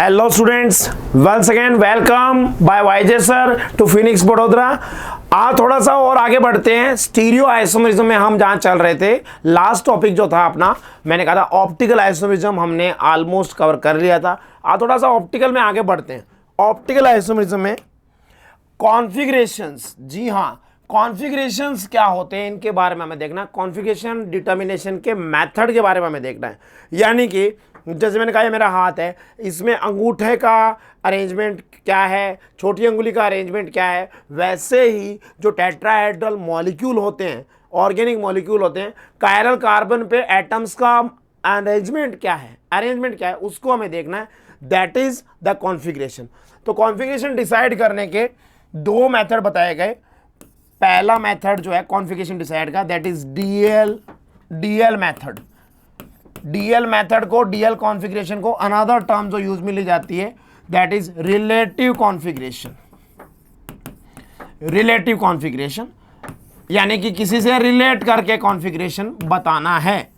Hello students, once again welcome by YJ sir to Phoenix Vadodara. आज थोड़ा सा और आगे बढ़ते हैं। स्टीरियो आइसोमेरिज्म में हम जहां चल रहे थे, लास्ट टॉपिक जो था अपना, मैंने कहा था ऑप्टिकल आइसोमेरिज्म हमने ऑलमोस्ट कवर कर लिया था। आज थोड़ा सा ऑप्टिकल में आगे बढ़ते हैं। ऑप्टिकल आइसोमेरिज्म में कॉन्फ़िगरेशंस, जी हाँ, कॉन्फ़िगरेशंस क्या होते हैं इनके बारे में हमें देखना। कॉन्फ़िगरेशन डिटर्मिनेशन के मेथड के बारे में हमें देखना है। यानी कि जैसे मैंने कहा ये मेरा हाथ है, इसमें अंगूठे का अरेंजमेंट क्या है, छोटी अंगुली का अरेंजमेंट क्या है, वैसे ही जो टेट्राहेड्रल मॉलिक्यूल होते हैं, ऑर्गेनिक मॉलिक्यूल होते हैं, कायरल कार्बन पे एटम्स का अरेंजमेंट क्या है, उसको हमें देखना है। That is the configuration. तो कॉन्फ़िगरेशन डिसाइड करने के दो मेथड बताए गए। पहला मेथड जो है कॉन्फ़िगरेशन डिसाइड का, that is DL method. DL method को, डीएल कॉन्फ़िगरेशन को अनदर टर्म जो यूज में ली जाती है, that is relative configuration. Relative configuration यानी कि किसी से रिलेट करके कॉन्फ़िगरेशन बताना है।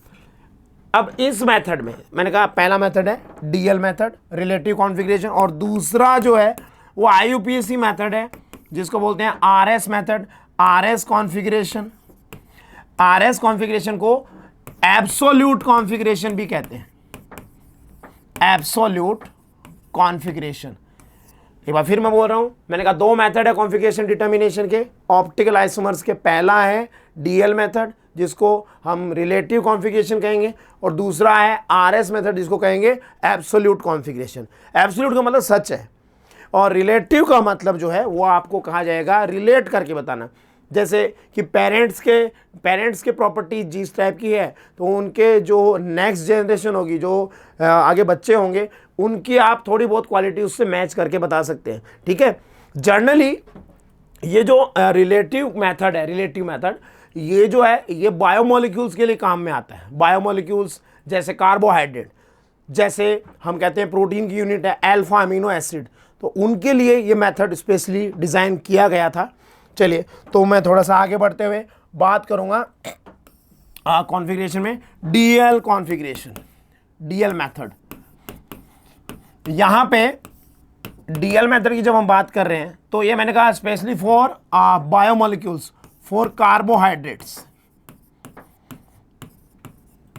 अब इस मेथड में मैंने कहा पहला मेथड है डीएल मेथड, रिलेटिव कॉन्फ़िगरेशन, और दूसरा जो है वो आईयूपीएसी मेथड है, जिसको बोलते हैं RS method, RS configuration. RS configuration को एब्सोल्यूट कॉन्फ़िगरेशन भी कहते हैं। Absolute configuration. एक बार फिर मैं बोल रहा हूं, मैंने कहा दो मेथड है कॉन्फ़िगरेशन डिटर्मिनेशन के ऑप्टिकल आइसोमर्स के। पहला है डीएल मेथड, जिसको हम रिलेटिव कॉन्फ़िगरेशन कहेंगे, और दूसरा है आरएस मेथड, जिसको कहेंगे एब्सोल्यूट कॉन्फ़िगरेशन। एब्सोल्यूट का मतलब सच है, और रिलेटिव का मतलब जो है वो आपको कहा जाएगा रिलेट करके बताना। जैसे कि पेरेंट्स के प्रॉपर्टी जिस टाइप की है, तो उनके जो नेक्स्ट जनरेशन होगी, जो आगे बच्चे होंगे, उनकी आप थोड़ी बहुत क्वालिटी उससे मैच करके बता सकते हैं। ठीक है, जनरली ये जो रिलेटिव मेथड है, रिलेटिव मेथड ये जो है ये बायोमोलिक्यूल्स के लिए काम में आता है। बायोमोलिक्यूल्स जैसे कार्बोहाइड्रेट, जैसे हम कहते हैं प्रोटीन की यूनिट है अल्फा अमीनो एसिड, तो उनके लिए ये मेथड स्पेशली डिज़ाइन किया गया था। चलिए, तो मैं थोड़ा सा आगे बढ़ते हुए बात करूंगा कॉन्फ़िगरेशन में डीएल कॉन्फ़िगरेशन, डीएल मेथड। यहां पे डीएल मेथड की जब हम बात कर रहे हैं, तो ये मैंने कहा specially for biomolecules, for carbohydrates.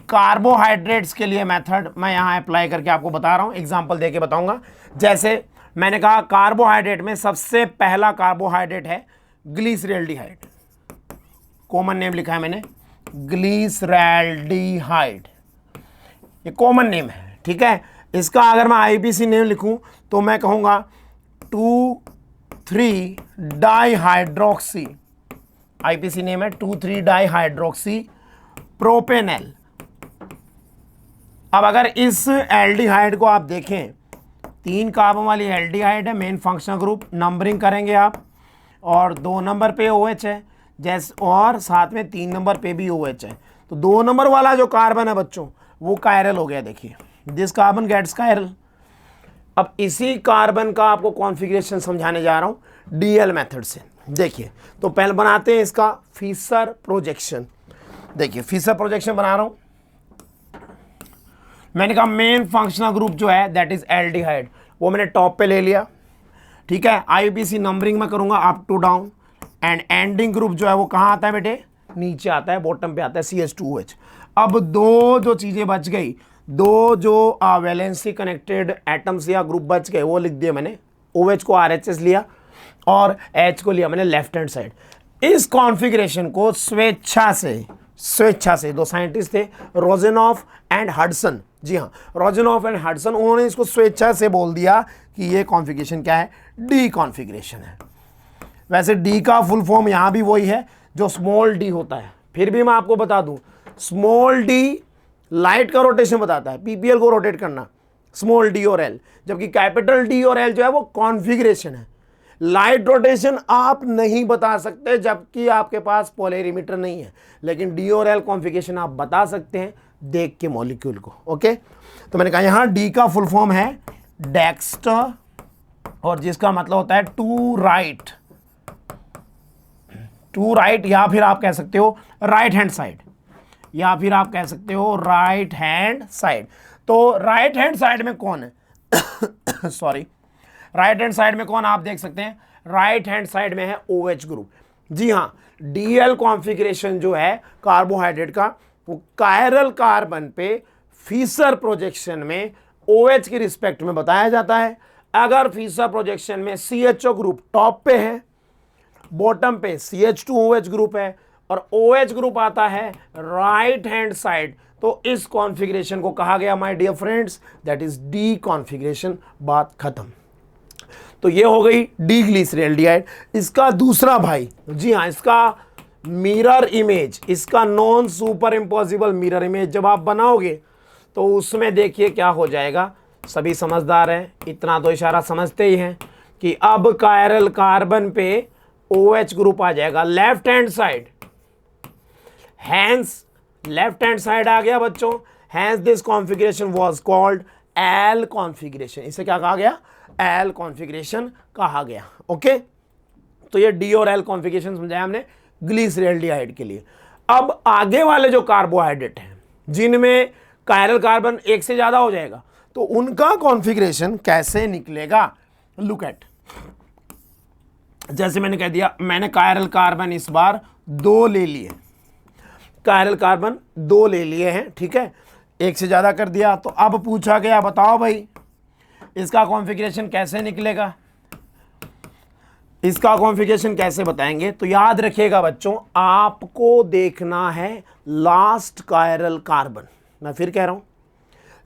Carbohydrates के लिए मेथड मैं यहां अप्लाई करके आपको बता रहा हूं, एग्जांपल देके बताऊंगा। जैसे मैंने कहा कार्बोहाइड्रेट में सबसे पहला कार्बोहाइड्रेट है ग्लिसरैल्डिहाइड। कॉमन नेम लिखा है मैंने, ग्लिसरैल्डिहाइड, ये कॉमन नेम है। ठीक है, इसका अगर मैं आईपीसी नेम लिखूं तो मैं कहूंगा 2,3 डाइहाइड्रोक्सी। आईपीसी नेम है 2,3 डाइहाइड्रोक्सी प्रोपेनल। अब अगर इस एल्डिहाइड को आप देखें, 3 कार्बन वाली एल्डिहाइड है, मेन फंक्शनल ग्रुप, नंबरिंग करेंगे आप, और 2 नंबर पे OH है, जैसे, और साथ में 3 नंबर पे भी OH है। तो 2 नंबर वाला जो कार्बन है बच्चों, वो कायरल हो गया। देखिए, दिस कार्बन गेट्स कायरल। अब इसी कार्बन का आपको कॉन्फ़िगरेशन समझाने जा रहा हूं डीएल मेथड से। देखिए, तो पहले बनाते हैं इसका फिशर प्रोजेक्शन। देखिए, फिशर प्रोजेक्शन बना रहा हूं। मैंने कहा मेन फंक्शनल ग्रुप जो है दैट इज एल्डिहाइड, वो मैंने टॉप पे ले लिया। ठीक है, आईयूपीसी नंबरिंग में करूंगा up to down, and ending group जो है वो कहाँ आता है बेटे, नीचे आता है, बॉटम पे आता है, CH2OH। अब दो जो चीजें बच गई, दो जो वैलेंसी कनेक्टेड एटम्स या ग्रुप बच गए, वो लिख दिए मैंने। OH को RHS लिया और H को लिया मैंने लेफ्ट हैंड साइड। इस कॉन्फ़िगरेशन को स्वेच्छा से दो साइंटिस्ट थे, रोजेनॉफ एंड हडसन। जी हाँ, रोजेनॉफ एंड हडसन, उन्होंने इसको स्वेच्छा से बोल दिया कि ये कॉन्फ़िगरेशन क्या है, डी कॉन्फ़िगरेशन है। वैसे डी का फुल फॉर्म यहां भी वही है जो स्मॉल डी होता है। फिर भी मैं आपको बता दूं, स्मॉल डी लाइट का रोटेशन बताता है, पीपीएल को रोटेट करना, स्मॉल डी और एल, जबकि कैपिटल डी और एल जो है वो कॉन्फ़िगरेशन है। लाइट रोटेशन आप नहीं बता सकते जबकि आपके पास पोलरिमीटर नहीं है, लेकिन डी और एल कॉन्फ़िगरेशन आप बता सकते हैं देख के मॉलिक्यूल को। ओके, तो मैंने कहा यहां डी का फुल फॉर्म है डेक्स्टर, और जिसका मतलब होता है टू राइट, या फिर आप कह सकते हो राइट हैंड साइड, या फिर आप कह सकते हो राइट हैंड साइड। तो राइट हैंड साइड में कौन है सॉरी, राइट हैंड साइड में कौन आप देख सकते हैं, राइट हैंड साइड में है OH ग्रुप। जी हाँ, DL कॉन्फ़िगरेशन जो है कार्बोहाइड्रेट का, वो कायरल कार्बन पे फीसर प्रोजेक्शन में OH की रिस्पेक्ट में बताया जाता है। अगर फीसर प्रोजेक्शन में CHO ग्रुप टॉप पे है, बॉटम पे CH2OH ग्रुप है और OH ग्रुप आता है राइट हैंड साइड, तो इस कॉन्फ़िगरेशन को कहा गया my dear friends that is D configuration. बात खत्म। तो ये हो गई डी ग्लिसरॉल्डिहाइड। इसका दूसरा भाई, जी हाँ, इसका मिरर इमेज, इसका non super impossible mirror image जब आप बनाओगे तो उसमें देखिए क्या हो जाएगा। सभी समझदार हैं, इतना तो इशारा समझते ही हैं कि अब कायरल कार्बन पे OH ग्रुप आ जाएगा left hand side. Hence left hand side आ गया बच्चों। Hence this configuration was called L configuration. इसे क्या कहा गया, एल कॉन्फ़िगरेशन कहा गया। ओके, तो ये डी और एल कॉन्फ़िगरेशन समझाया हमने ग्लिसरॉल्डिहाइड के लिए। अब आगे वाले जो कार्बोहाइड्रेट हैं जिनमें कायरल कार्बन एक से ज्यादा हो जाएगा, तो उनका कॉन्फ़िगरेशन कैसे निकलेगा। लुक एट, जैसे मैंने कह दिया, मैंने कायरल कार्बन इस बार 2 ले लिए, कायरल कार्बन 2 ले लिए हैं, ठीक है, एक से ज्यादा कर दिया। तो अब पूछा गया बताओ भाई इसका कॉन्फ़िगरेशन कैसे निकलेगा, इसका कॉन्फ़िगरेशन कैसे बताएंगे। तो याद रखिएगा बच्चों, आपको देखना है लास्ट कायरल कार्बन। मैं फिर कह रहा हूं,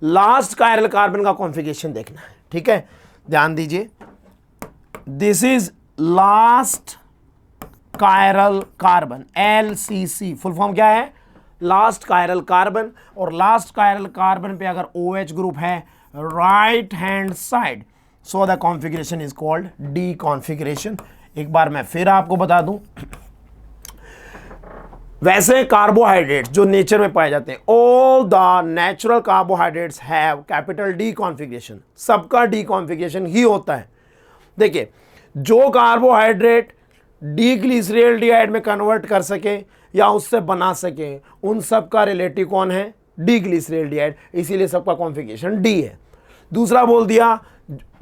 लास्ट कायरल कार्बन का कॉन्फ़िगरेशन देखना है, ठीक है, ध्यान दीजिए। This is last chiral carbon, LCC full form क्या है, लास्ट कायरल कार्बन। और लास्ट कायरल कार्बन पे अगर OH ग्रुप है right hand side, so the configuration is called D configuration. एक बार मैं फिर आपको बता दूं, वैसे कार्बोहाइड्रेट्स जो नेचर में पाए जाते हैं, all the natural carbohydrates have capital D configuration. सबका D कॉन्फ़िगरेशन ही होता है। देखिए, जो कार्बोहाइड्रेट डी ग्लिसरॉल्डिहाइड में कन्वर्ट कर सके या उससे बना सके, उन सब का रिलेटिव कौन है, डी ग्लिसरॉल्डिहाइड, इसीलिए सबका कॉन्फ़िगरेशन डी है। दूसरा बोल दिया,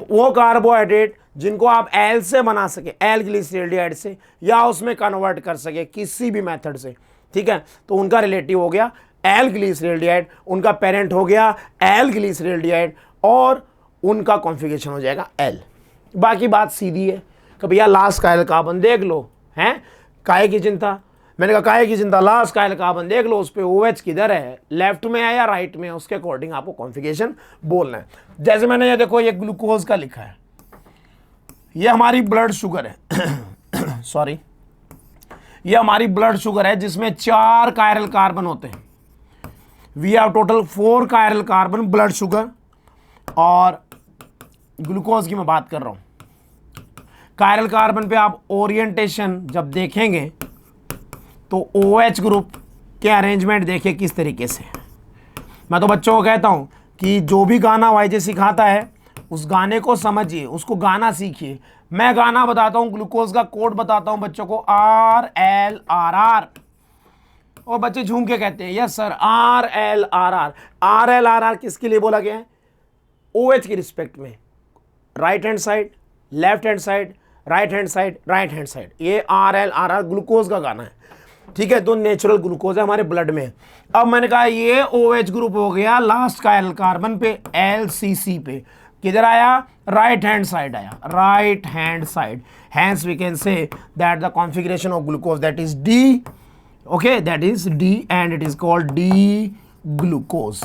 वो कार्बोहाइड्रेट जिनको आप एल से बना सके, एल ग्लिसरॉल्डिहाइड से, या उसमें कन्वर्ट कर सके किसी भी मेथड से, ठीक है, तो उनका रिलेटिव हो गया एल ग्लिसरॉल्डिहाइड, उनका पेरेंट हो गया एल ग्लिसरॉल्डिहाइड और उनका कॉन्फ़िगरेशन हो जाएगा एल। बाकी बात सीधी है कि भैया लास्ट कायरल कार्बन देख लो, हैं काहे की चिंता। मैंने कहा काहे की चिंता, लास्ट कायरल कार्बन देख लो, उस पे OH किधर है, लेफ्ट में है या राइट में है, उसके अकॉर्डिंग आपको कॉन्फ़िगरेशन बोलना है। जैसे मैंने ये देखो, ये ग्लूकोज का लिखा है, ये हमारी ब्लड शुगर है सॉरी, ये हमारी ब्लड शुगर है जिसमें 4 कायरल कार्बन होते हैं। We have total 4 chiral carbon blood sugar, और ग्लूकोज की मैं बात कर रहा हूं। कायरल कार्बन पे आप ओरिएंटेशन जब देखेंगे तो OH ग्रुप के अरेंजमेंट देखिए किस तरीके से। मैं तो बच्चों को कहता हूं कि जो भी गाना YJ सिखाता है उस गाने को समझिए, उसको गाना सीखिए। मैं गाना बताता हूं, ग्लूकोज का कोड बताता हूं बच्चों को, RLRR, और बच्चे झूम के कहते हैं यस सर RLRR। RLRR किसके लिए बोला गया है, OH की रिस्पेक्ट में, right hand side, left hand side, right hand side, right hand side, ये RLRR ग्लूकोज का गाना है, ठीक है। तो नेचुरल ग्लूकोज है, हमारे ब्लड में। अब मैंने कहा ये OH ग्रुप हो गया लास्ट कायरल कार्बन पे, LCC पे, किधर आया, राइट हैंड साइड आया, right hand side. Hence we can say that the configuration of glucose that is D, okay, that is D and it is called D glucose.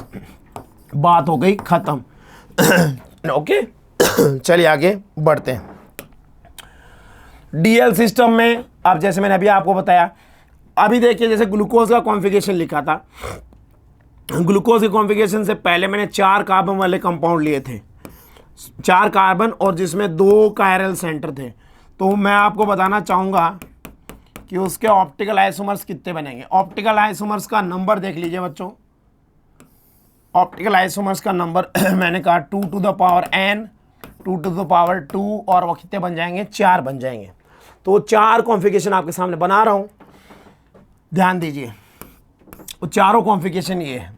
बात हो गई खत्म okay चलिए आगे बढ़ते हैं। DL सिस्टम में अब जैसे मैंने अभी आपको बताया, अभी देखिए जैसे ग्लूकोज का कॉन्फ़िगरेशन लिखा था, ग्लूकोज के कॉन्फ़िगरेशन से पहले मैंने 4 कार्बन वाले कंपाउंड लिए थे, 4 कार्बन और जिसमें 2 कायरल सेंटर थे। तो मैं आपको बताना चाहूँगा कि उसके ऑप्टिकल आइसोमर्स कितने बनेंगे। ऑप्टिकल आइसोमर्स का नंबर देख लीजिए बच्चों, ऑप्टिकल आइसोमर्स का नंबर मैंने कहा 2 to the power n, 2 to the power 2, और वो कितने बन जाएंगे, 4 बन जाएंगे। तो 4 कॉन्फ़िगरेशन आपके सामने बना रहा हूँ, ध्यान दीजिए। वो चारों कॉन्फ़िगरेशन ये है,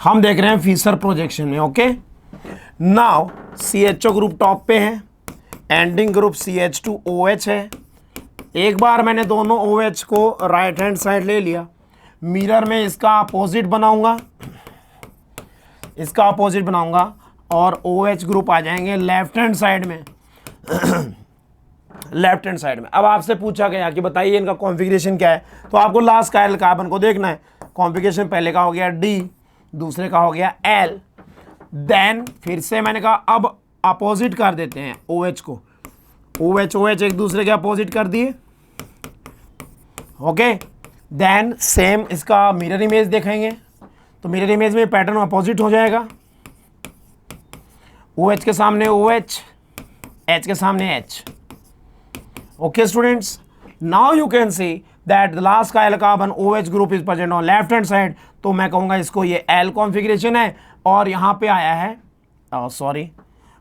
हम देख रहे हैं फीसर प्रोजेक्शन में। Okay, now CHO group top पे है, एंडिंग ग्रुप CH2OH है। एक बार मैंने दोनों OH को राइट हैंड साइड ले लिया, मिरर में इसका अपोजिट बनाऊंगा, इसका अपोजिट बनाऊंगा और OH ग्रुप आ जाएंगे लेफ्ट हैंड साइड में लेफ्ट हैंड साइड में। अब आपसे पूछा गया कि बताइए इनका कॉन्फ़िगरेशन क्या है, तो आपको लास्ट कायरल कार्बन को देखना है। कॉन्फ़िगरेशन पहले का हो गया D, दूसरे का हो गया L, देन फिर से मैंने कहा अब अपोजिट कर देते हैं OH को, OH एक दूसरे के अपोजिट कर दिए। ओके, देन सेम इसका मिरर इमेज देखेंगे, तो मिरर इमेज में पैटर्न अपोजिट हो जाएगा। OH के सामने OH, H के सामने H। Okay students, now you can see that the last chiral carbon OH group is present on left hand side, तो मैं कहूँगा इसको ये L कॉन्फ़िगरेशन है और यहाँ पे आया है सॉरी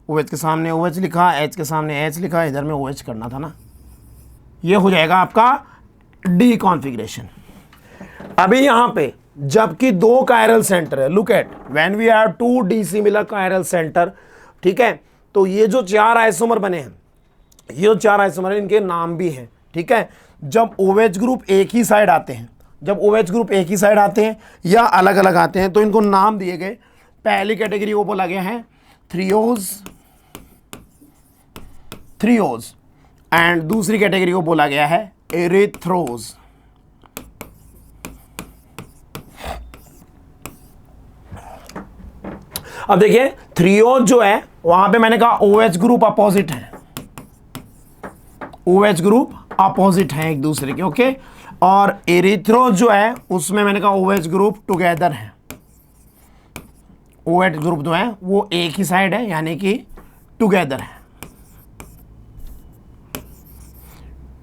OH के सामने OH लिखा, H के सामने H लिखा, इधर में OH करना था ना, ये हो जाएगा आपका D कॉन्फ़िगरेशन। अभी यहाँ पे जबकि दो कायरल सेंटर है, look at when we have 2 dissimilar chiral centre, ठीक है, तो ये जो 4 आइसोमर बने हैं, ये जो 4 आइसोमर इनके नाम भी हैं, ठीक है। जब OH ग्रुप एक ही साइड आते हैं, जब OH ग्रुप एक ही साइड आते हैं या अलग अलग आते हैं तो इनको नाम दिए गए। पहली कैटेगरी को बोला गया है थ्रियोज एंड दूसरी कैटेगरी को बोला गया है एरिथ्रोज। अब देखिए थ्रियोज जो है वहां पे मैंने कहा OH ग्रुप अपोजिट है, OH ग्रुप अपोजिट है एक दूसरे के। ओके, और एरिथ्रोज जो है उसमें मैंने कहा OH ग्रुप टुगेदर है, OH ग्रुप जो है वो एक ही साइड है यानी कि टुगेदर है,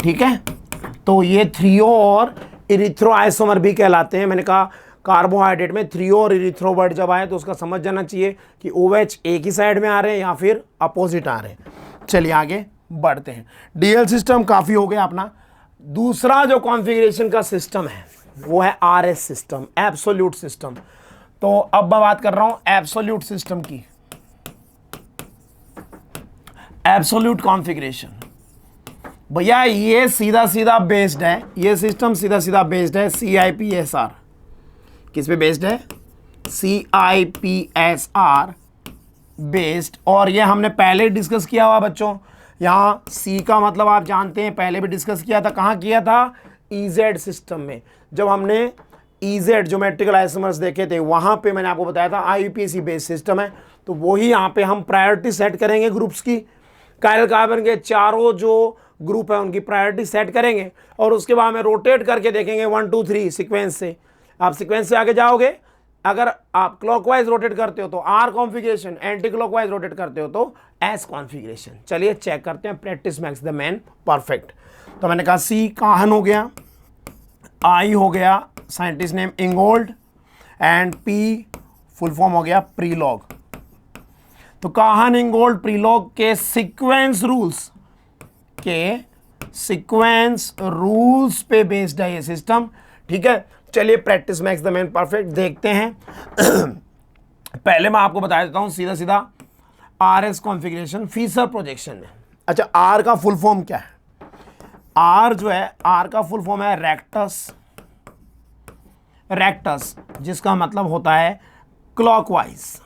ठीक है। तो ये थ्रियो और इरिथ्रो आइसोमर भी कहलाते हैं। मैंने कहा कार्बोहाइड्रेट में थ्रियो और इरिथ्रो वर्ड जब आए तो उसका समझ जाना चाहिए कि OH एक ही साइड में आ रहे हैं या फिर अपोजिट आ रहे हैं। चलिए आगे बढ़ते हैं। DL सिस्टम काफ़ी हो गया अपना। दूसरा जो कॉन्फ़िगरेशन का सिस्टम है वो है RS सिस्टम, एब्सोल्यूट सिस्टम। तो अब मैं बात कर रहा हूं एब्सोल्यूट सिस्टम की, एब्सोल्यूट कॉन्फ़िगरेशन। भैया ये सीधा सीधा बेस्ड है, ये सिस्टम सीधा सीधा बेस्ड है CIPSR। किस पे बेस्ड है? CIPSR based. और ये हमने पहले डिस्कस किया हुआ बच्चों। यहाँ C का मतलब आप जानते हैं, पहले भी डिस्कस किया था। कहाँ किया था? EZ सिस्टम में। जब हमने EZ ज्योमेट्रिकल आइसोमर्स देखे थे वहाँ पे मैंने आपको बताया था IUPAC बेस्ड सिस्टम है। तो वही यहाँ पे हम प्रायोरिटी सेट करेंगे ग्रुप्स की। कायरल कार्बन के चारों जो ग्रुप है उनकी प्रायोरिटी सेट करेंगे और उसके बाद में रोटेट करके देखेंगे 1 2 3 सीक्वेंस से। आप सीक्वेंस से आगे जाओगे, अगर आप क्लॉकवाइज रोटेट करते हो तो R configuration, anti clockwise rotate करते हो तो S कॉन्फ़िगरेशन। चलिए चेक करते हैं। Practice max the man perfect. तो मैंने कहा C काहन हो गया, I हो गया scientist name Ingold and P full form हो गया प्रीलॉग। तो काहन इंगोल्ड प्रीलॉग के सीक्वेंस रूल्स पे बेस्ड है ये सिस्टम, ठीक है। चलिए practice max the man perfect देखते हैं। पहले मैं आपको बता देता हूं सीधा सीधा RS कॉन्फ़िगरेशन फीसर प्रोजेक्शन में। अच्छा, R का फुल फॉर्म क्या है? R जो है, R का फुल फॉर्म है रेक्टस, जिसका मतलब होता है क्लॉकवाइज।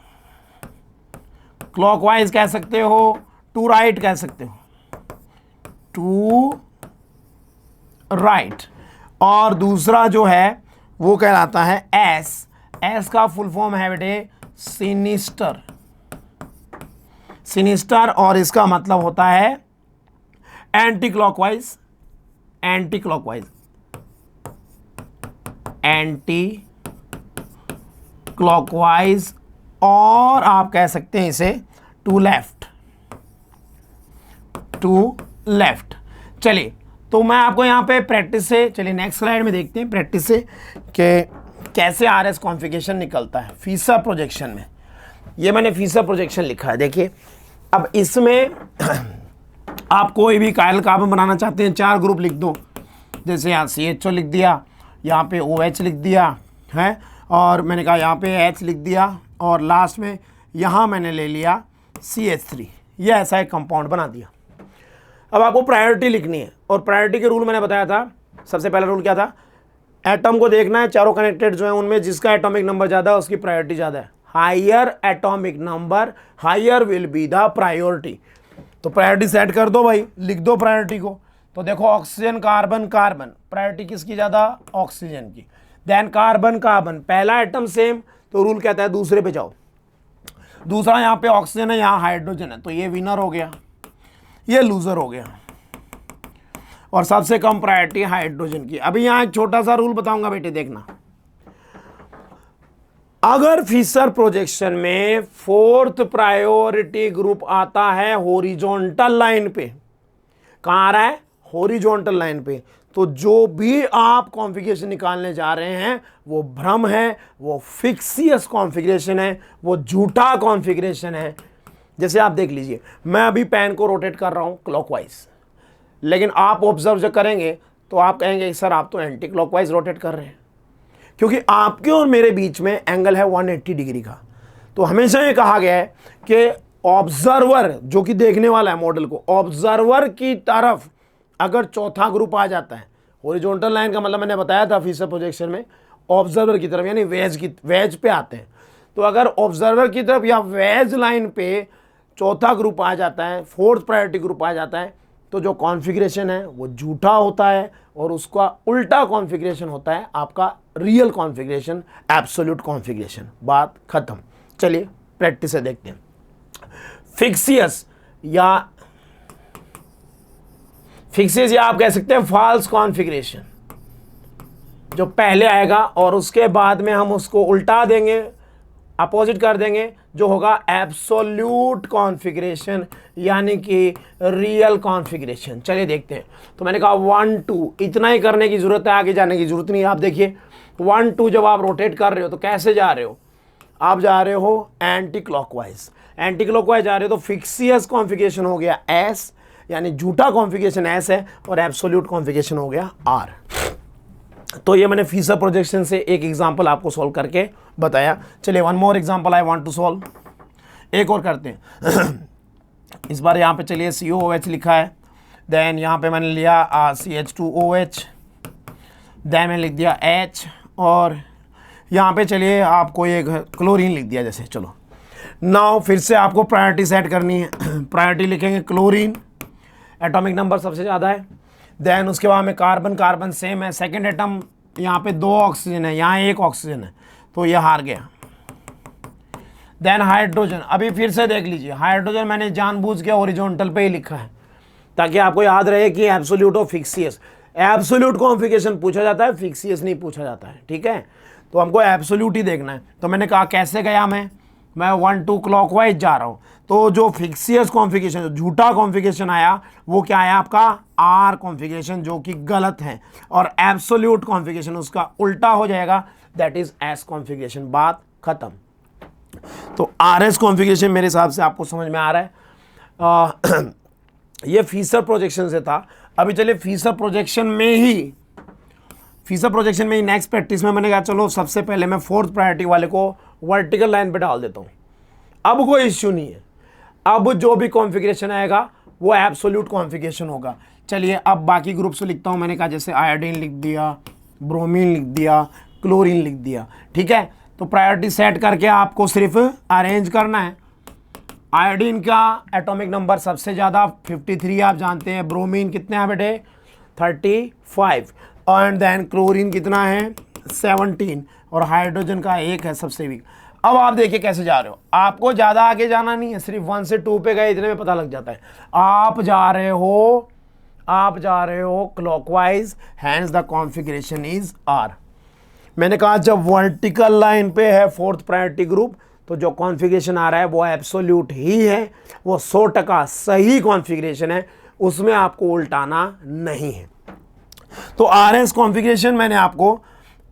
क्लॉकवाइज कह सकते हो, टू राइट कह सकते हो, टू राइट। और दूसरा जो है वो कहलाता है S का फुल फॉर्म है बेटे सिनिस्टर, और इसका मतलब होता है एंटी क्लॉकवाइज, और आप कह सकते हैं इसे टू लेफ्ट। चलिए, तो मैं आपको यहाँ पे प्रैक्टिस से, चलिए नेक्स्ट स्लाइड में देखते हैं प्रैक्टिस से कि कैसे RS कॉन्फ़िगरेशन निकलता है फीसर प्रोजेक्शन में। ये मैंने फीसर प्रोजेक्शन लिखा है, देखिए। अब इसमें आप कोई भी कायरल कार्बन बनाना चाहते हैं, 4 ग्रुप लिख दो। जैसे यहाँ CHO लिख दिया, यहाँ पे OH लिख दिया है, और मैंने कहा यहाँ पे H लिख दिया और लास्ट में यहाँ मैंने ले लिया CH3। ये ऐसा एक कंपाउंड बना दिया। अब आपको प्रायोरिटी लिखनी है और प्रायोरिटी के रूल मैंने बताया था। सबसे पहला रूल क्या था, एटम को देखना है, चारों कनेक्टेड जो है उनमें जिसका एटॉमिक नंबर ज़्यादा है उसकी प्रायोरिटी ज़्यादा है। Higher atomic number higher will be the priority. तो प्रायोरिटी सेट कर दो भाई, लिख दो प्रायोरिटी को। तो देखो ऑक्सीजन कार्बन कार्बन, प्रायोरिटी किसकी ज़्यादा, ऑक्सीजन की। देन कार्बन कार्बन, पहला एटम सेम तो रूल कहता है दूसरे पे जाओ। दूसरा यहाँ पे ऑक्सीजन है, यहाँ हाइड्रोजन है, तो ये विनर हो गया, ये लूजर हो गया। और सबसे कम प्रायोरिटी हाइड्रोजन की। अभी यहाँ एक छोटा सा रूल बताऊंगा बेटे, देखना। अगर फिशर प्रोजेक्शन में फोर्थ प्रायोरिटी ग्रुप आता है हॉरिजॉन्टल लाइन पे, कहाँ आ रहा है, हॉरिजॉन्टल लाइन पे, तो जो भी आप कॉन्फ़िगरेशन निकालने जा रहे हैं वो भ्रम है, वो फिक्सियस कॉन्फ़िगरेशन है, वो झूठा कॉन्फ़िगरेशन है। जैसे आप देख लीजिए, मैं अभी पेन को रोटेट कर रहा हूं क्लॉकवाइज, लेकिन आप ऑब्जर्व जब करेंगे तो आप कहेंगे सर आप तो एंटी क्लॉकवाइज रोटेट कर रहे हैं, क्योंकि आपके और मेरे बीच में एंगल है 180 डिग्री का। तो हमेशा ये कहा गया है कि ऑब्जर्वर जो कि देखने वाला है मॉडल को, ऑब्जर्वर की तरफ अगर चौथा ग्रुप आ जाता है, हॉरिजॉन्टल लाइन का मतलब मैंने बताया था फिशर प्रोजेक्शन में, ऑब्जर्वर की तरफ यानी वेज पे आते हैं। तो अगर ऑब्जर्वर की तरफ या वेज लाइन पे चौथा ग्रुप आ जाता है, फोर्थ प्रायोरिटी ग्रुप आ जाता है, तो जो कॉन्फ़िगरेशन है वो झूठा होता है और उसका उल्टा कॉन्फ़िगरेशन होता है आपका रियल कॉन्फ़िगरेशन, एब्सोल्यूट कॉन्फ़िगरेशन। बात खत्म। चलिए प्रैक्टिस से देखते हैं। फिक्सियस या आप कह सकते हैं फॉल्स कॉन्फ़िगरेशन, जो पहले आएगा और उसके बाद में हम उसको उल्टा देंगे, अपोजिट कर देंगे, जो होगा एब्सोल्यूट कॉन्फ़िगरेशन यानी कि रियल कॉन्फ़िगरेशन। चलिए देखते हैं। तो मैंने कहा 1 2, इतना ही करने की ज़रूरत है, आगे जाने की ज़रूरत नहीं है। आप देखिए 1 2 जब आप रोटेट कर रहे हो तो कैसे जा रहे हो, आप जा रहे हो एंटी क्लॉकवाइज, एंटी क्लॉकवाइज जा रहे हो तो फिक्सियस कॉन्फ़िगरेशन हो गया S, यानी झूठा कॉन्फ़िगरेशन S है, और एब्सोल्यूट कॉन्फ़िगरेशन हो गया R। तो ये मैंने फिशर प्रोजेक्शन से एक एग्जांपल आपको सॉल्व करके बताया। चलिए one more example I want to solve, एक और करते हैं। इस बार यहाँ पे चलिए COOH लिखा है, देन यहाँ पे मैंने लिया CH2OH, देन मैंने लिख दिया H, और यहाँ पे चलिए आपको एक क्लोरीन लिख दिया जैसे। चलो नाउ फिर से आपको प्रायोरिटी सेट करनी है। प्रायोरिटी लिखेंगे क्लोरीन, एटॉमिक नंबर सबसे ज़्यादा है। देन उसके बाद में कार्बन, कार्बन सेम है, सेकंड एटम यहाँ पे 2 ऑक्सीजन है, यहाँ 1 ऑक्सीजन है, तो ये हार गया। देन हाइड्रोजन, अभी फिर से देख लीजिए, हाइड्रोजन मैंने जानबूझ के हॉरिजॉन्टल पे ही लिखा है ताकि आपको याद रहे कि एब्सोल्यूट और फिक्सियस। एब्सोल्यूट कॉन्फ़िगरेशन पूछा जाता है, फिक्सियस नहीं पूछा जाता है, ठीक है। तो हमको एब्सोल्यूट ही देखना है। तो मैंने कहा कैसे गया, मैं 1 2 क्लॉकवाइज जा रहा हूँ, तो जो फिक्सियस कॉन्फ़िगरेशन, जो झूठा कॉन्फ़िगरेशन आया वो क्या आया आपका R कॉन्फ़िगरेशन, जो कि गलत है, और एब्सोल्यूट कॉन्फ़िगरेशन उसका उल्टा हो जाएगा, दैट इज S कॉन्फ़िगरेशन। बात खत्म। तो RS कॉन्फ़िगरेशन मेरे हिसाब से आपको समझ में आ रहा है। ये फिशर प्रोजेक्शन से था। अभी चलिए फिशर प्रोजेक्शन में ही नेक्स्ट प्रैक्टिस में मैंने कहा चलो सबसे पहले मैं फोर्थ प्रायोरिटी वाले को वर्टिकल लाइन पे डाल देता हूँ। अब कोई इश्यू नहीं है, अब जो भी कॉन्फ़िगरेशन आएगा वो एब्सोल्यूट कॉन्फ़िगरेशन होगा। चलिए अब बाकी ग्रुप से लिखता हूँ। मैंने कहा जैसे आयोडीन लिख दिया, ब्रोमीन लिख दिया, क्लोरीन लिख दिया, ठीक है। तो प्रायोरिटी सेट करके आपको सिर्फ अरेंज करना है। आयोडीन का एटॉमिक नंबर सबसे ज़्यादा 53 आप जानते हैं, ब्रोमीन कितने हैं बेटे 35, एंड देन क्लोरीन कितना है 17, और हाइड्रोजन का 1 है सबसे वीक। अब आप देखिए कैसे जा रहे हो, आपको ज़्यादा आगे जाना नहीं है, सिर्फ 1 से 2 पे गए, इतने में पता लग जाता है आप जा रहे हो clockwise, hence the configuration is R। मैंने कहा जब वर्टिकल लाइन पे है फोर्थ प्रायोरिटी ग्रुप, तो जो कॉन्फ़िगरेशन आ रहा है वो एब्सोल्यूट ही है, वो 100% सही कॉन्फ़िगरेशन है, उसमें आपको उल्टाना नहीं है। तो RS कॉन्फ़िगरेशन मैंने आपको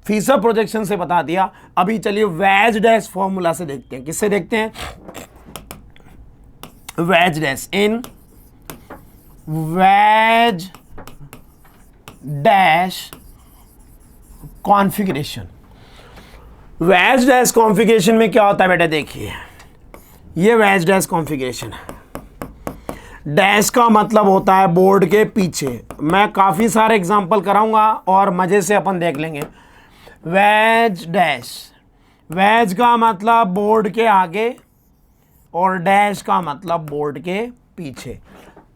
फिशर प्रोजेक्शन से बता दिया। अभी चलिए वेज डैश फॉर्मूला से देखते हैं। किससे देखते हैं, वेज डैश, इन वेज डैश कॉन्फ़िगरेशन। वैज डैश कॉन्फ़िगरेशन में क्या होता है बेटा, देखिए ये वैज डैश कॉन्फ़िगरेशन है। डैश का मतलब होता है बोर्ड के पीछे। मैं काफ़ी सारे एग्जांपल कराऊंगा और मज़े से अपन देख लेंगे। वैज डैश, वैज का मतलब बोर्ड के आगे और डैश का मतलब बोर्ड के पीछे।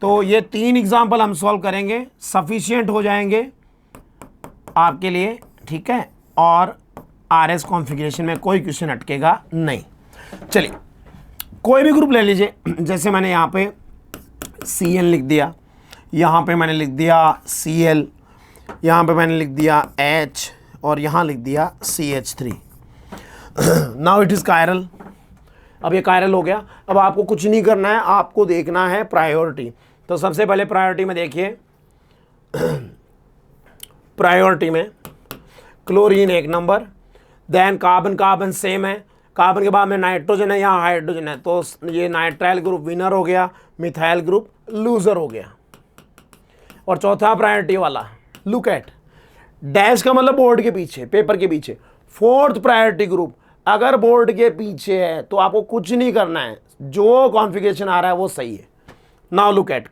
तो ये 3 एग्जांपल हम सॉल्व करेंगे, सफिशिएंट हो जाएंगे आपके लिए, ठीक है। और आरएस कॉन्फ़िगरेशन में कोई क्वेश्चन अटकेगा नहीं। चलिए कोई भी ग्रुप ले लीजिए, जैसे मैंने यहाँ पे Cn लिख दिया, यहाँ पे मैंने लिख दिया Cl, यहाँ पे मैंने लिख दिया H और यहाँ लिख दिया CH3। Now it is chiral. अब ये कायरल हो गया। अब आपको कुछ नहीं करना है, आपको देखना है प्रायोरिटी। तो सबसे पहले प्रायोरिटी में देखिए, प्रायोरिटी में chlorine 1 number, then carbon, carbon same है, कार्बन के बाद में नाइट्रोजन है, यहाँ हाइड्रोजन है, तो ये नाइट्राइल ग्रुप विनर हो गया, मिथाइल ग्रुप लूजर हो गया। और चौथा प्रायोरिटी वाला, लुक एट, डैश का मतलब बोर्ड के पीछे, पेपर के पीछे। फोर्थ प्रायोरिटी ग्रुप अगर बोर्ड के पीछे है तो आपको कुछ नहीं करना है, जो कॉन्फ़िगरेशन आ रहा है वो सही है। नाउ लुक एट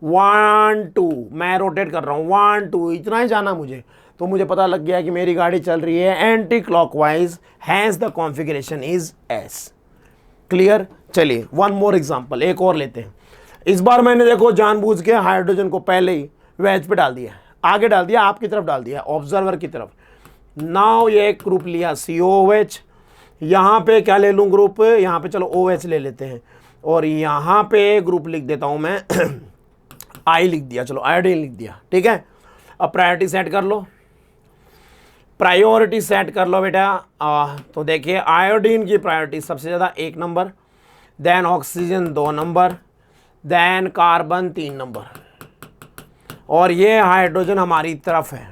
1 2, मैं रोटेट कर रहा हूँ 1 2, इतना ही जाना मुझे, तो मुझे पता लग गया कि मेरी गाड़ी चल रही है anti clockwise, hence the configuration is S. Clear. चलिए वन मोर एग्जांपल, एक और लेते हैं। इस बार मैंने देखो जानबूझ के हाइड्रोजन को पहले ही वेज पे डाल दिया, आगे डाल दिया, आपकी तरफ डाल दिया, ऑब्जर्वर की तरफ। नाउ ये एक ग्रुप लिया COOH, यहाँ पे क्या ले लूँ ग्रुप, यहाँ पे चलो OH ले लेते हैं, और यहाँ पे ग्रुप लिख देता हूँ मैं I लिख दिया, चलो आयोडीन लिख दिया, ठीक है। अब प्रायोरिटी सेट कर लो, प्रायोरिटी सेट कर लो बेटा। तो देखिए आयोडीन की प्रायोरिटी सबसे ज़्यादा 1 number, then oxygen 2 number, then carbon 3 number, और ये हाइड्रोजन हमारी तरफ है।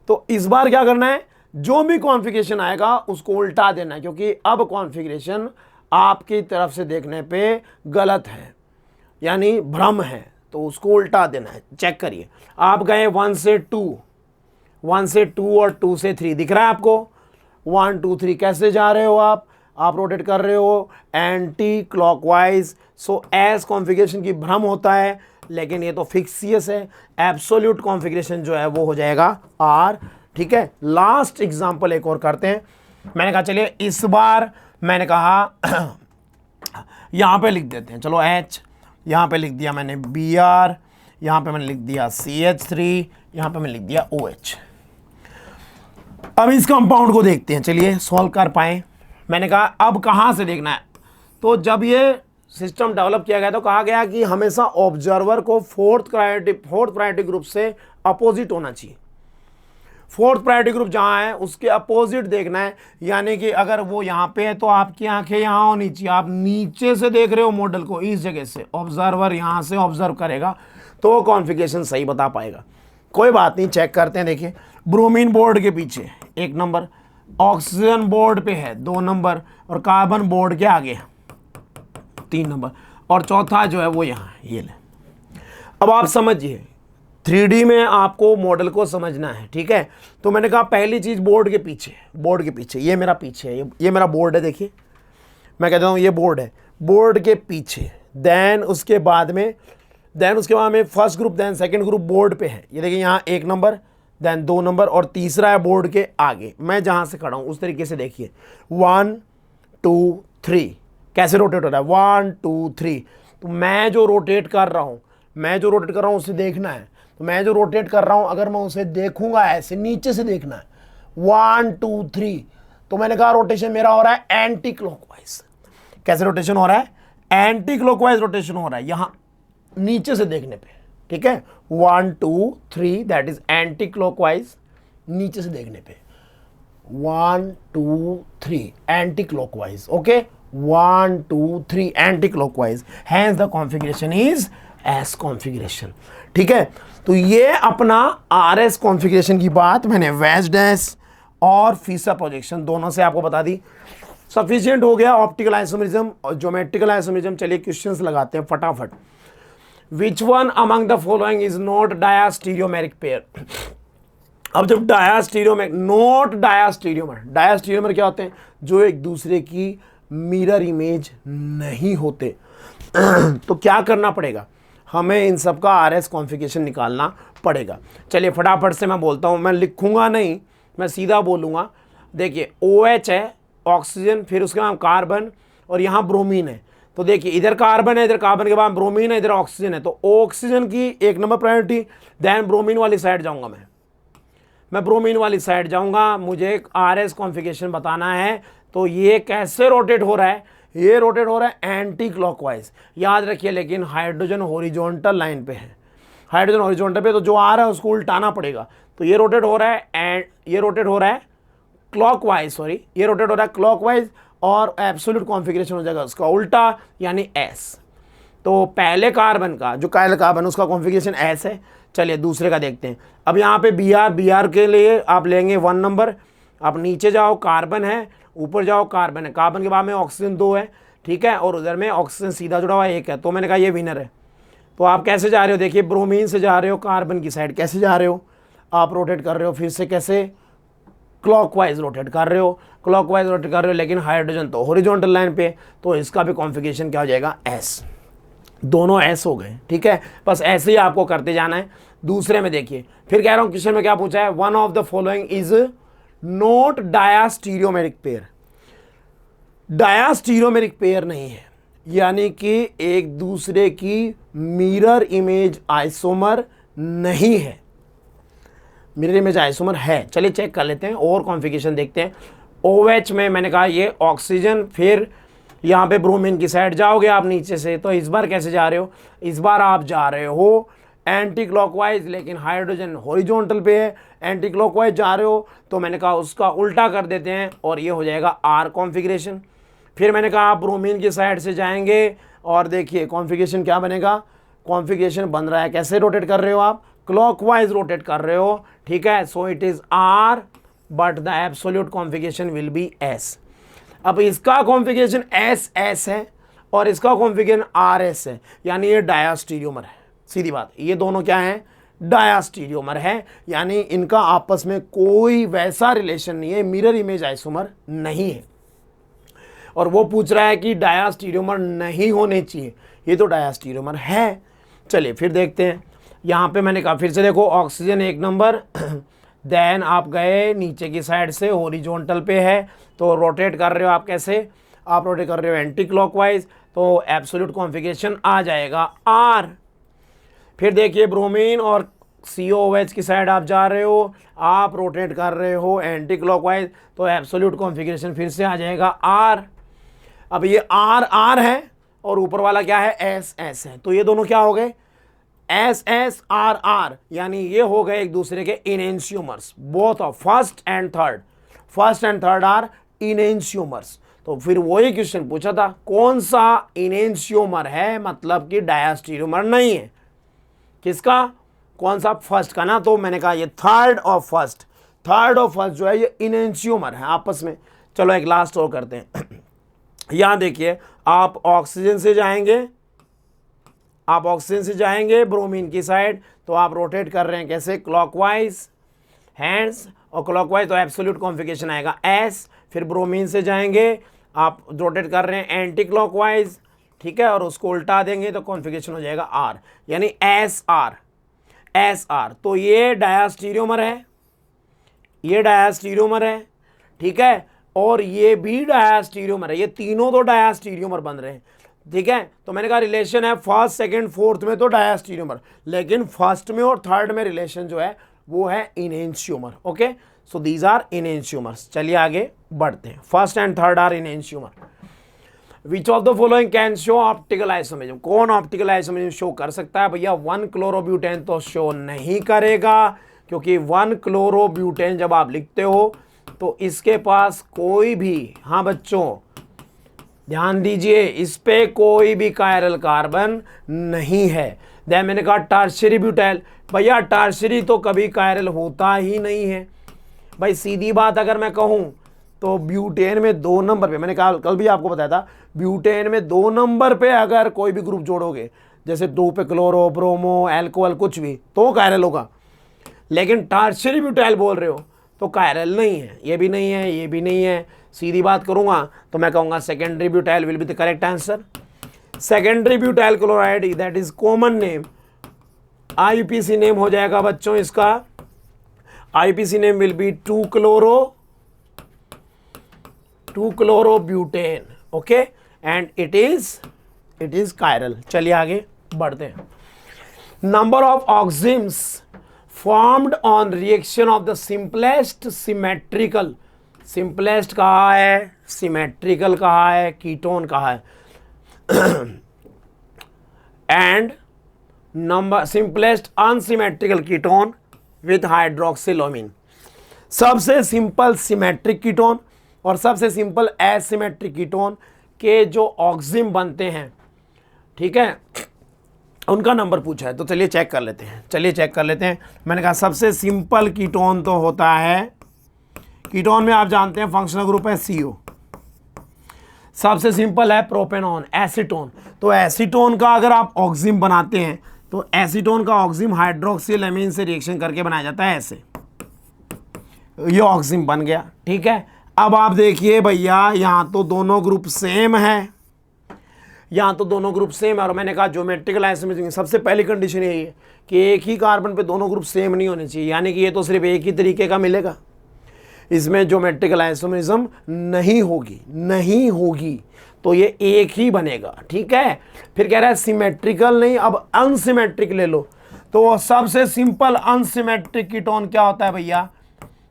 तो इस बार क्या करना है, जो भी कॉन्फ़िगरेशन आएगा उसको उल्टा देना है, क्योंकि अब कॉन्फ़िगरेशन आपकी तरफ से देखने पे गलत है, यानी भ्रम है, तो उसको उल्टा देना है। चेक करिए, आप गए 1 से 2, 1 से 2 और 2 से 3, दिख रहा है आपको 1 2 3, कैसे जा रहे हो आप रोटेट कर रहे हो एंटी क्लॉकवाइज। सो एस कॉन्फ़िगरेशन की भ्रम होता है, लेकिन ये तो फिक्सियस है। एब्सोल्यूट कॉन्फ़िगरेशन जो है वो हो जाएगा आर, ठीक है। लास्ट एग्जांपल एक और करते हैं। मैंने कहा चलिए इस बार मैंने कहा यहाँ पे लिख देते हैं, चलो H, यहाँ पे लिख दिया मैंने Br, यहाँ पे मैंने लिख दिया CH3, यहाँ पे मैंने लिख दिया OH। अब इस कंपाउंड को देखते हैं, चलिए सॉल्व कर पाए। मैंने कहा अब कहाँ से देखना है, तो जब ये सिस्टम डेवलप किया गया तो कहा गया कि हमेशा ऑब्जर्वर को फोर्थ प्रायोरिटी ग्रुप से अपोजिट होना चाहिए। फोर्थ प्रायोरिटी ग्रुप जहाँ है उसके अपोजिट देखना है, यानी कि अगर वो यहाँ पे है तो आपकी आंखें यहाँ होनी चाहिए, आप नीचे से देख रहे हो मॉडल को, इस जगह से ऑब्जर्वर यहाँ से ऑब्जर्व करेगा तो कॉन्फ़िगरेशन सही बता पाएगा। कोई बात नहीं, चेक करते हैं। देखिए ब्रोमीन बोर्ड के पीछे 1 नंबर, ऑक्सीजन बोर्ड पे है 2 नंबर, और कार्बन बोर्ड के आगे 3 नंबर, और चौथा जो है वो यहाँ, ये ले। अब आप समझिए 3D में आपको मॉडल को समझना है, ठीक है। तो मैंने कहा पहली चीज़ बोर्ड के पीछे, ये मेरा पीछे है, ये मेरा बोर्ड है। देखिए मैं कहता हूँ ये बोर्ड है, बोर्ड के पीछे, देन उसके बाद में first group, then second group board पे है। ये देखिए यहाँ 1 नंबर, देन 2 नंबर, और तीसरा है बोर्ड के आगे। मैं जहाँ से खड़ा हूँ उस तरीके से देखिए 1 2 3 कैसे रोटेट हो रहा है, 1 2 3। तो मैं जो रोटेट कर रहा हूँ उसे देखना है। तो मैं जो रोटेट कर रहा हूँ अगर मैं उसे देखूंगा ऐसे नीचे से देखना है 1 2 3, तो मैंने कहा रोटेशन मेरा हो रहा है एंटी क्लॉकवाइज। कैसे रोटेशन हो रहा है, एंटी क्लॉकवाइज रोटेशन हो रहा है यहाँ नीचे से देखने पे, ठीक है। 1 2 3 दैट इज एंटी क्लॉकवाइज, नीचे से देखने पे 1 2 3 anti clockwise, okay 1 2 3 anti clockwise, hence the configuration is S configuration, ठीक है। तो ये अपना आरएस कॉन्फ़िगरेशन की बात मैंने वेज डैश और फीसा प्रोजेक्शन दोनों से आपको बता दी। सफिशिएंट हो गया ऑप्टिकल आइसोमेरिज्म और ज्योमेट्रिकल आइसोमेरिज्म। चलिए क्वेश्चंस लगाते हैं फटाफट। Which one among the following is not diastereomeric pair. अब जब डायास्टीरियोमर, नोट डायास्टीरियोमर, डायास्टीरियोमर क्या होते हैं? जो एक दूसरे की मिरर इमेज नहीं होते। तो क्या करना पड़ेगा? हमें इन सब का आरएस कॉन्फ़िगरेशन निकालना पड़ेगा। चलिए फटाफट से मैं बोलता हूँ, मैं लिखूंगा नहीं, मैं सीधा बोलूँगा। देखिए OH है ऑक्सीजन, फिर उसके बाद कार्बन, और यहाँ ब्रोमीन है। तो देखिए इधर कार्बन है, इधर कार्बन के बाद ब्रोमीन है, इधर ऑक्सीजन है। तो ऑक्सीजन की 1 नंबर प्रायोरिटी, देन ब्रोमीन वाली साइड जाऊँगा मैं ब्रोमीन वाली साइड जाऊँगा। मुझे आरएस कॉन्फ़िगरेशन बताना है। तो ये कैसे रोटेट हो रहा है? ये रोटेट हो रहा है एंटी क्लॉकवाइज, याद रखिए। लेकिन हाइड्रोजन हॉरिजॉन्टल लाइन पे है, हाइड्रोजन हॉरिजॉन्टल पे, तो जो आ रहा है उसको उल्टाना पड़ेगा। तो ये रोटेट हो रहा है एंड ये रोटेट हो रहा है क्लॉकवाइज, सॉरी ये रोटेट हो रहा है क्लॉकवाइज, और एब्सोल्यूट कॉन्फ़िगरेशन हो जाएगा उसका उल्टा, यानी एस। तो पहले कार्बन का, जो कायल कार्बन, उसका कॉन्फ़िगरेशन एस है। चलिए दूसरे का देखते हैं। अब यहाँ पे Br के लिए आप लेंगे 1 नंबर। आप नीचे जाओ कार्बन है, ऊपर जाओ कार्बन है, कार्बन के बाद में ऑक्सीजन 2 है, ठीक है, और उधर में ऑक्सीजन सीधा जुड़ा हुआ 1 है। तो मैंने कहा ये विनर है। तो आप कैसे जा रहे हो? देखिए ब्रोमीन से जा रहे हो कार्बन की साइड, कैसे जा रहे हो? आप रोटेट कर रहे हो फिर से, कैसे? क्लॉकवाइज रोटेट कर रहे हो, क्लॉकवाइज रोटेट कर रहे हो, लेकिन हाइड्रोजन तो हॉरिजॉन्टल लाइन पे, तो इसका भी कॉन्फ़िगरेशन क्या हो जाएगा? एस। दोनों एस हो गए, ठीक है। बस ऐसे ही आपको करते जाना है। दूसरे में देखिए, फिर कह रहा हूँ क्वेश्चन में क्या पूछा है? One of the following is not diastereomeric pair. Diastereomeric pair नहीं है, यानी कि एक दूसरे की मिरर इमेज आइसोमर नहीं है। मिरर इमेज आइसोमर है। चलिए चेक कर लेते हैं और कॉन्फ़िगरेशन देखते हैं। OH में मैंने कहा ये ऑक्सीजन, फिर यहाँ पे ब्रोमीन की साइड जाओगे आप नीचे से। तो इस बार कैसे जा रहे हो? इस बार आप जा रहे हो एंटी क्लॉकवाइज, लेकिन हाइड्रोजन हॉरिजॉन्टल पे है, एंटी क्लॉकवाइज जा रहे हो। तो मैंने कहा उसका उल्टा कर देते हैं, और ये हो जाएगा आर कॉन्फ़िगरेशन। फिर मैंने कहा आप ब्रोमीन की साइड से जाएंगे, और देखिए कॉन्फ़िगरेशन क्या बनेगा? कॉन्फ़िगरेशन बन रहा है, कैसे रोटेट कर रहे हो आप? क्लॉकवाइज रोटेट कर रहे हो, ठीक है। So it is R, but the absolute configuration will be S. अब इसका कॉन्फ़िगरेशन एस एस है, और इसका कॉन्फ़िगरेशन आर एस है, यानी ये डायास्टीरियोमर है। सीधी बात, ये दोनों क्या है? डायास्टीरियोमर है, यानी इनका आपस में कोई वैसा रिलेशन नहीं है, मिरर इमेज आइसोमर नहीं है। और वो पूछ रहा है कि डायास्टीरियोमर नहीं होने चाहिए, ये तो डायास्टीरियोमर है। चलिए फिर देखते हैं। यहाँ पे मैंने कहा फिर से देखो, ऑक्सीजन 1 नंबर, देन आप गए नीचे की साइड से, हॉरिजॉन्टल पे है, तो रोटेट कर रहे हो आप। कैसे? आप रोटेट कर रहे हो एंटी क्लॉकवाइज, तो एब्सोल्यूट कॉन्फ़िगरेशन आ जाएगा आर। फिर देखिए ब्रोमीन और COOH की साइड आप जा रहे हो, आप रोटेट कर रहे हो एंटी क्लॉकवाइज, तो एब्सोल्यूट कॉन्फ़िगरेशन फिर से आ जाएगा आर। अब ये आर आर है, और ऊपर वाला क्या है? एस एस है। तो ये दोनों क्या हो गए? एस एस आर आर, यानी ये हो गए एक दूसरे के enantiomers, both of first and third are enantiomers. तो फिर वही क्वेश्चन पूछा था, कौन सा इनेंशियोमर है, मतलब कि डायास्टीरियोमर नहीं है। किसका? कौन सा? फर्स्ट का ना। तो मैंने कहा ये थर्ड और फर्स्ट जो है ये इनेंशियोमर है आपस में। चलो एक लास्ट और करते हैं। यहां देखिए, आप ऑक्सीजन से जाएंगे ब्रोमीन की साइड, तो आप रोटेट कर रहे हैं कैसे? क्लॉकवाइज हैंड्स और क्लॉकवाइज, तो एब्सोल्यूट कॉन्फ़िगरेशन आएगा एस। फिर ब्रोमीन से जाएंगे, आप रोटेट कर रहे हैं एंटी क्लॉकवाइज, ठीक है, और उसको उल्टा देंगे तो कॉन्फ़िगरेशन हो जाएगा आर, यानी एस आर। तो ये डायास्टीरियोमर है, ठीक है, और ये भी डायास्टीरियोमर है। ये तीनों तो डायास्टीरियोमर बन रहे हैं, ठीक है। तो मैंने कहा रिलेशन है फर्स्ट, सेकंड, फोर्थ में तो डायास्टीरियोमर, लेकिन फर्स्ट में और थर्ड में रिलेशन जो है वो है enantiomer. Okay, so these are enantiomers. चलिए आगे बढ़ते हैं। First and third are enantiomer. Which of the following can show optical isomerism? कौन ऑप्टिकल आइसोमेरिज्म शो कर सकता है? भैया 1-क्लोरोब्यूटेन तो शो नहीं करेगा, क्योंकि 1-क्लोरोब्यूटेन जब आप लिखते हो तो इसके पास कोई भी, हाँ बच्चों ध्यान दीजिए, इस पे कोई भी कायरल कार्बन नहीं है। देन मैंने कहा टर्शियरी ब्यूटाइल, भैया टर्शियरी तो कभी कायरल होता ही नहीं है। भाई सीधी बात अगर मैं कहूँ तो ब्यूटेन में 2 नंबर पे, मैंने कहा कल भी आपको बताया था, ब्यूटेन में 2 नंबर पे अगर कोई भी ग्रुप जोड़ोगे, जैसे 2 पे क्लोरो, ब्रोमो, एल्कोहल, कुछ भी, तो कायरल होगा। लेकिन टर्शियरी ब्यूटाइल बोल रहे हो तो कायरल नहीं है, ये भी नहीं है, ये भी नहीं है। सीधी बात करूंगा तो मैं कहूंगा secondary butyl will be the correct answer. Secondary butyl chloride that is common name, IUPAC name हो जाएगा बच्चों इसका, IUPAC name will be 2-chloro-butane, okay, and it is chiral. चलिए आगे बढ़ते हैं। Number of oximes formed on reaction of the simplest symmetrical, simplest कहा है, सिमेट्रिकल कहा है, कीटोन कहा है, and number simplest unsymmetrical ketone with hydroxylamine. सबसे सिंपल सिमेट्रिक कीटोन और सबसे सिंपल एसिमेट्रिक कीटोन के जो ऑक्सिम बनते हैं, ठीक है, उनका नंबर पूछा है। तो चलिए चेक कर लेते हैं, मैंने कहा सबसे सिंपल कीटोन तो होता है, कीटोन में आप जानते हैं फंक्शनल ग्रुप है CO। सबसे सिंपल है प्रोपेनॉन, एसीटोन। तो एसीटोन का अगर आप ऑक्सिम बनाते हैं तो एसीटोन का ऑक्सिम हाइड्रोक्सिल एमीन से रिएक्शन करके बनाया जाता है ऐसे, ये ऑक्सिम बन गया, ठीक है। अब आप देखिए भैया यहाँ तो दोनों ग्रुप सेम है, और मैंने कहा ज्योमेट्रिकल आइसोमरिज्म सबसे पहली कंडीशन यही है कि एक ही कार्बन पे दोनों ग्रुप सेम नहीं होने चाहिए, यानी कि ये तो सिर्फ एक ही तरीके का मिलेगा, इसमें ज्योमेट्रिकल आइसोमरिज्म नहीं होगी, तो ये एक ही बनेगा, ठीक है। फिर कह रहा है सिमेट्रिकल नहीं, अब अनसिमेट्रिक ले लो। तो सबसे सिंपल अनसिमेट्रिक कीटोन क्या होता है भैया,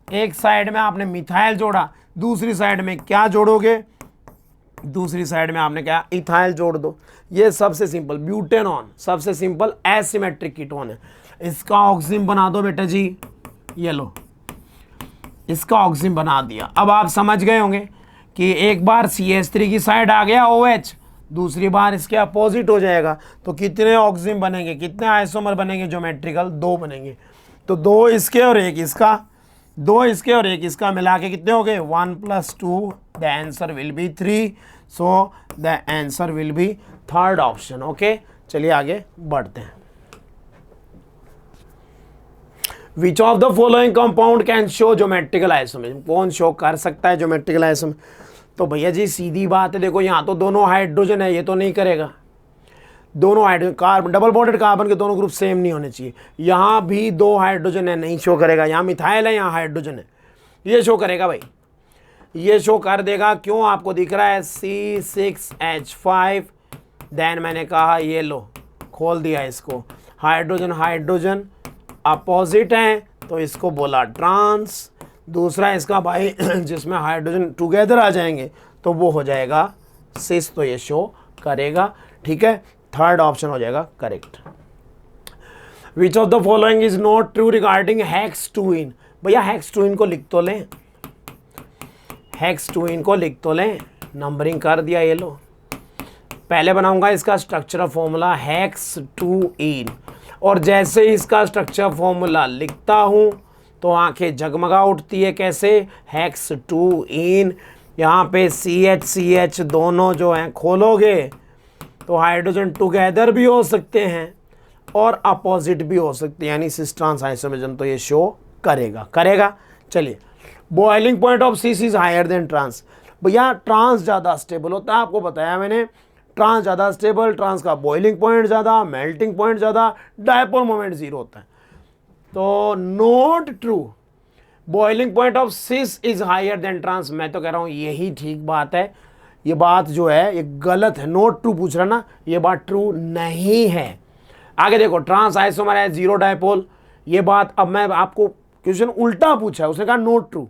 एक साइड में आपने मिथाइल जोड़ा, दूसरी साइड में क्या जोड़ोगे, दूसरी साइड में आपने क्या इथाइल जोड़ दो, ये सबसे सिंपल। ब्यूटेनॉन सबसे सिंपल एसिमेट्रिक कीटोन है, इसका ऑक्सिम बना दो बेटा जी, ये लो, इसका ऑक्सिम बना दिया। अब आप समझ गए होंगे कि एक बार CH3 की साइड आ गया OH, दूसरी बार इसके अपोजिट हो जाएगा, तो कितने ऑक्सिम बनेंगे, कितने आइसोमर बनेंगे ज्योमेट्रिकल, 2 बनेंगे। तो 2 इसके और 1 इसका, 2 इसके और 1 इसका मिला के कितने हो गए, 1 + 2, the answer will be 3, so the answer will be third option, okay. चलिए आगे बढ़ते हैं। विच of the following compound can show geometrical isomerism, कौन शो कर सकता है ज्योमेट्रिकल आइसोमर। तो भैया जी सीधी बात है, देखो यहाँ तो दोनों हाइड्रोजन है, ये तो नहीं करेगा, दोनों hydrogen carbon double bonded carbon के दोनों ग्रुप सेम नहीं होने चाहिए। यहाँ भी 2 हाइड्रोजन है, नहीं शो करेगा, यहाँ मिथाइल है, यहाँ हाइड्रोजन है, ये शो करेगा भाई, ये शो कर देगा। क्यों, आपको दिख रहा है C6H5, देन मैंने कहा ये लो, खोल दिया इसको, हाइड्रोजन हाइड्रोजन अपोजिट हैं तो इसको बोला ट्रांस, दूसरा इसका भाई जिसमें हाइड्रोजन टुगेदर आ जाएंगे तो वो हो जाएगा सिस, तो ये शो करेगा, ठीक है। थर्ड ऑप्शन हो जाएगा correct. Which of the following is not true regarding हेक्सटूइन, भैया हेक्सटूइन को लिख तो लें, हेक्सटूइन को लिख तो लें, नंबरिंग कर दिया, ये लो। पहले बनाऊंगा इसका स्ट्रक्चरल फॉर्मूला हेक्सटूइन, और जैसे ही इसका स्ट्रक्चर फॉर्मूला लिखता हूं तो आंखें जगमगा उठती है, कैसे, हेक्सटूइन। यहाँ पे CH दोनों जो हैं खोलोगे तो हाइड्रोजन टुगेदर भी हो सकते हैं और अपोजिट भी हो सकते हैं, यानी सिस ट्रांस आइसोमरिज्म, तो ये शो करेगा। चलिए, boiling point of cis is higher than trans, भैया ट्रांस ज़्यादा स्टेबल होता है, आपको बताया मैंने, ट्रांस ज़्यादा स्टेबल, ट्रांस का बॉइलिंग पॉइंट ज़्यादा, मेल्टिंग पॉइंट ज़्यादा, डायपोल मोमेंट 0 होता है। तो not true, boiling point of cis is higher than trans, मैं तो कह रहा हूँ यही ठीक बात है, ये बात जो है ये गलत है, नॉट ट्रू पूछ रहा ना, ये बात ट्रू नहीं है। आगे देखो, ट्रांस आइसोमर है, 0 डायपोल, ये बात, अब मैं आपको क्वेश्चन उल्टा पूछा है, उसने कहा नॉट ट्रू,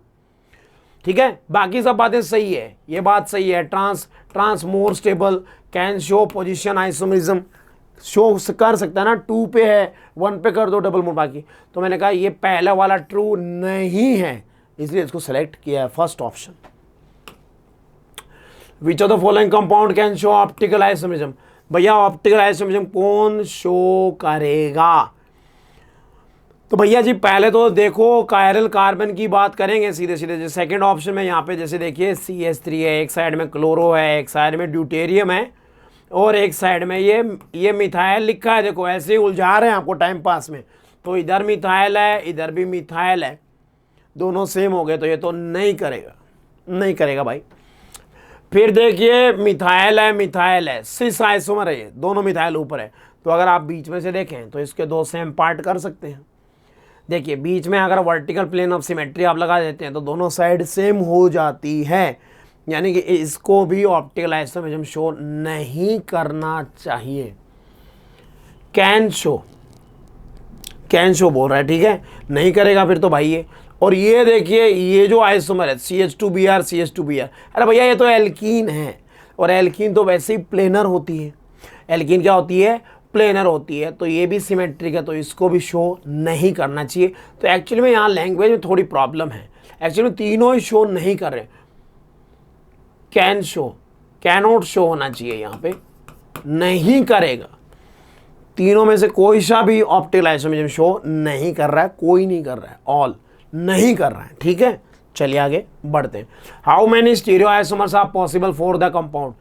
ठीक है, बाकी सब बातें सही है, ये बात सही है। Trans more stable, can show position isomerism, show कर सकता है ना, 2 पे है, 1 पे कर दो डबल मोड बाकी। तो मैंने कहा ये पहला वाला ट्रू नहीं है, इसलिए इसको सेलेक्ट किया है, first option. Which of the following compound can show optical isomerism, भैया ऑप्टिकल आइसोमरिज्म कौन शो करेगा। तो भैया जी पहले तो देखो कायरल कार्बन की बात करेंगे सीधे सीधे, जैसे सेकेंड ऑप्शन में यहाँ पे जैसे देखिए CH3 है, एक साइड में क्लोरो है, एक साइड में ड्यूटेरियम है, और एक साइड में ये मिथाइल लिखा है, देखो ऐसे ही उलझा रहे हैं आपको टाइम पास में, तो इधर मिथाइल है, इधर भी मिथाइल है, दोनों सेम हो गए, तो ये तो नहीं करेगा, नहीं करेगा भाई। फिर देखिए मिथाइल है, मिथाइल है, सिस आइसोमर है, ये दोनों मिथाइल ऊपर है, तो अगर आप बीच में से देखें तो इसके दो सेम पार्ट कर सकते हैं। देखिए बीच में अगर वर्टिकल प्लेन ऑफ सिमेट्री आप लगा देते हैं तो दोनों साइड सेम हो जाती है, यानी कि इसको भी ऑप्टिकल आइसोमेरिज्म शो नहीं करना चाहिए। कैन शो बोल रहा है, ठीक है, नहीं करेगा फिर तो भाई ये। और ये देखिए ये जो आइसोमर है CH2Br CH2Br, अरे भैया ये तो एल्कीन है, और एल्कीन तो वैसे ही प्लेनर होती है। एल्कीन क्या होती है? प्लेनर होती है, तो ये भी सिमेट्रिक है, तो इसको भी शो नहीं करना चाहिए। तो एक्चुअली में यहाँ लैंग्वेज में थोड़ी प्रॉब्लम है, एक्चुअली में तीनों ही शो नहीं कर रहे। कैन शो, कैनोट शो होना चाहिए, यहाँ पे नहीं करेगा। तीनों में से कोई सा भी ऑप्टिकल आइसोमेरिज्म शो नहीं कर रहा है, कोई नहीं कर रहा है, ऑल नहीं कर रहा है, ठीक है। चलिए आगे बढ़ते हैं। How many stereo isomers are possible for the compound,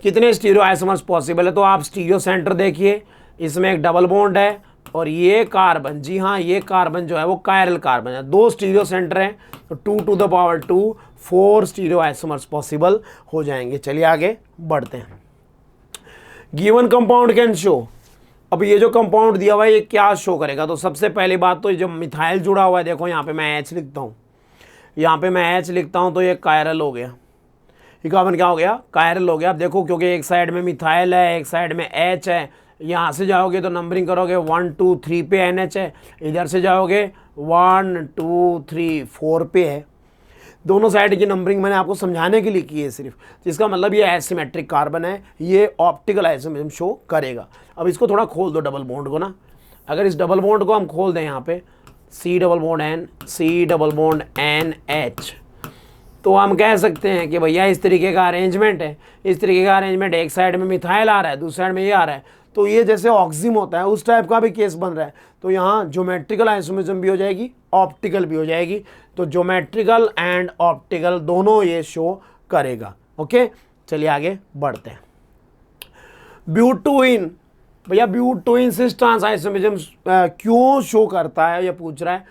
कितने स्टीरियो आइसोमर्स पॉसिबल है? तो आप स्टीरियो सेंटर देखिए, इसमें एक डबल बॉन्ड है और ये कार्बन, जी हाँ ये कार्बन जो है वो कायरल कार्बन है, दो स्टीरियो सेंटर है, तो 2 to the power 2 4 stereo isomers possible हो जाएंगे। चलिए आगे बढ़ते हैं। गिवन कंपाउंड कैन शो, अब ये जो कंपाउंड दिया हुआ है ये क्या शो करेगा? तो सबसे पहली बात तो जो मिथाइल जुड़ा हुआ है, देखो यहाँ पे मैं H लिखता हूँ, यहाँ पे मैं H लिखता हूँ, तो ये कायरल हो गया, ये कार्बन क्या हो गया? कायरल हो गया। अब देखो क्योंकि एक साइड में मिथाइल है, एक साइड में H है, यहाँ से जाओगे तो नंबरिंग करोगे 1 2 3 पे NH है, इधर से जाओगे 1 2 3 4 पे है। दोनों साइड की नंबरिंग मैंने आपको समझाने के लिए की है सिर्फ, जिसका मतलब ये एसिमेट्रिक कार्बन है, ये ऑप्टिकल आइसोमेरिज्म शो करेगा। अब इसको थोड़ा खोल दो डबल बॉन्ड को ना, अगर इस डबल बॉन्ड को हम खोल दें यहाँ पे C double bond N, C double bond NH, तो हम कह सकते हैं कि भैया इस तरीके का अरेंजमेंट है, इस तरीके का अरेंजमेंट, एक साइड में मिथाइल आ रहा है, दूसरी साइड में ये आ रहा है, तो ये जैसे ऑक्सिम होता है उस टाइप का भी केस बन रहा है। तो यहाँ ज्योमेट्रिकल आइसोमेरिज्म भी हो जाएगी, ऑप्टिकल भी हो जाएगी, तो ज्योमेट्रिकल एंड ऑप्टिकल दोनों ये शो करेगा। ओके चलिए आगे बढ़ते हैं। ब्यूटोइन, भैया ब्यूटोइन सिस ट्रांस आइसोमेरिज्म क्यों शो करता है, ये पूछ रहा है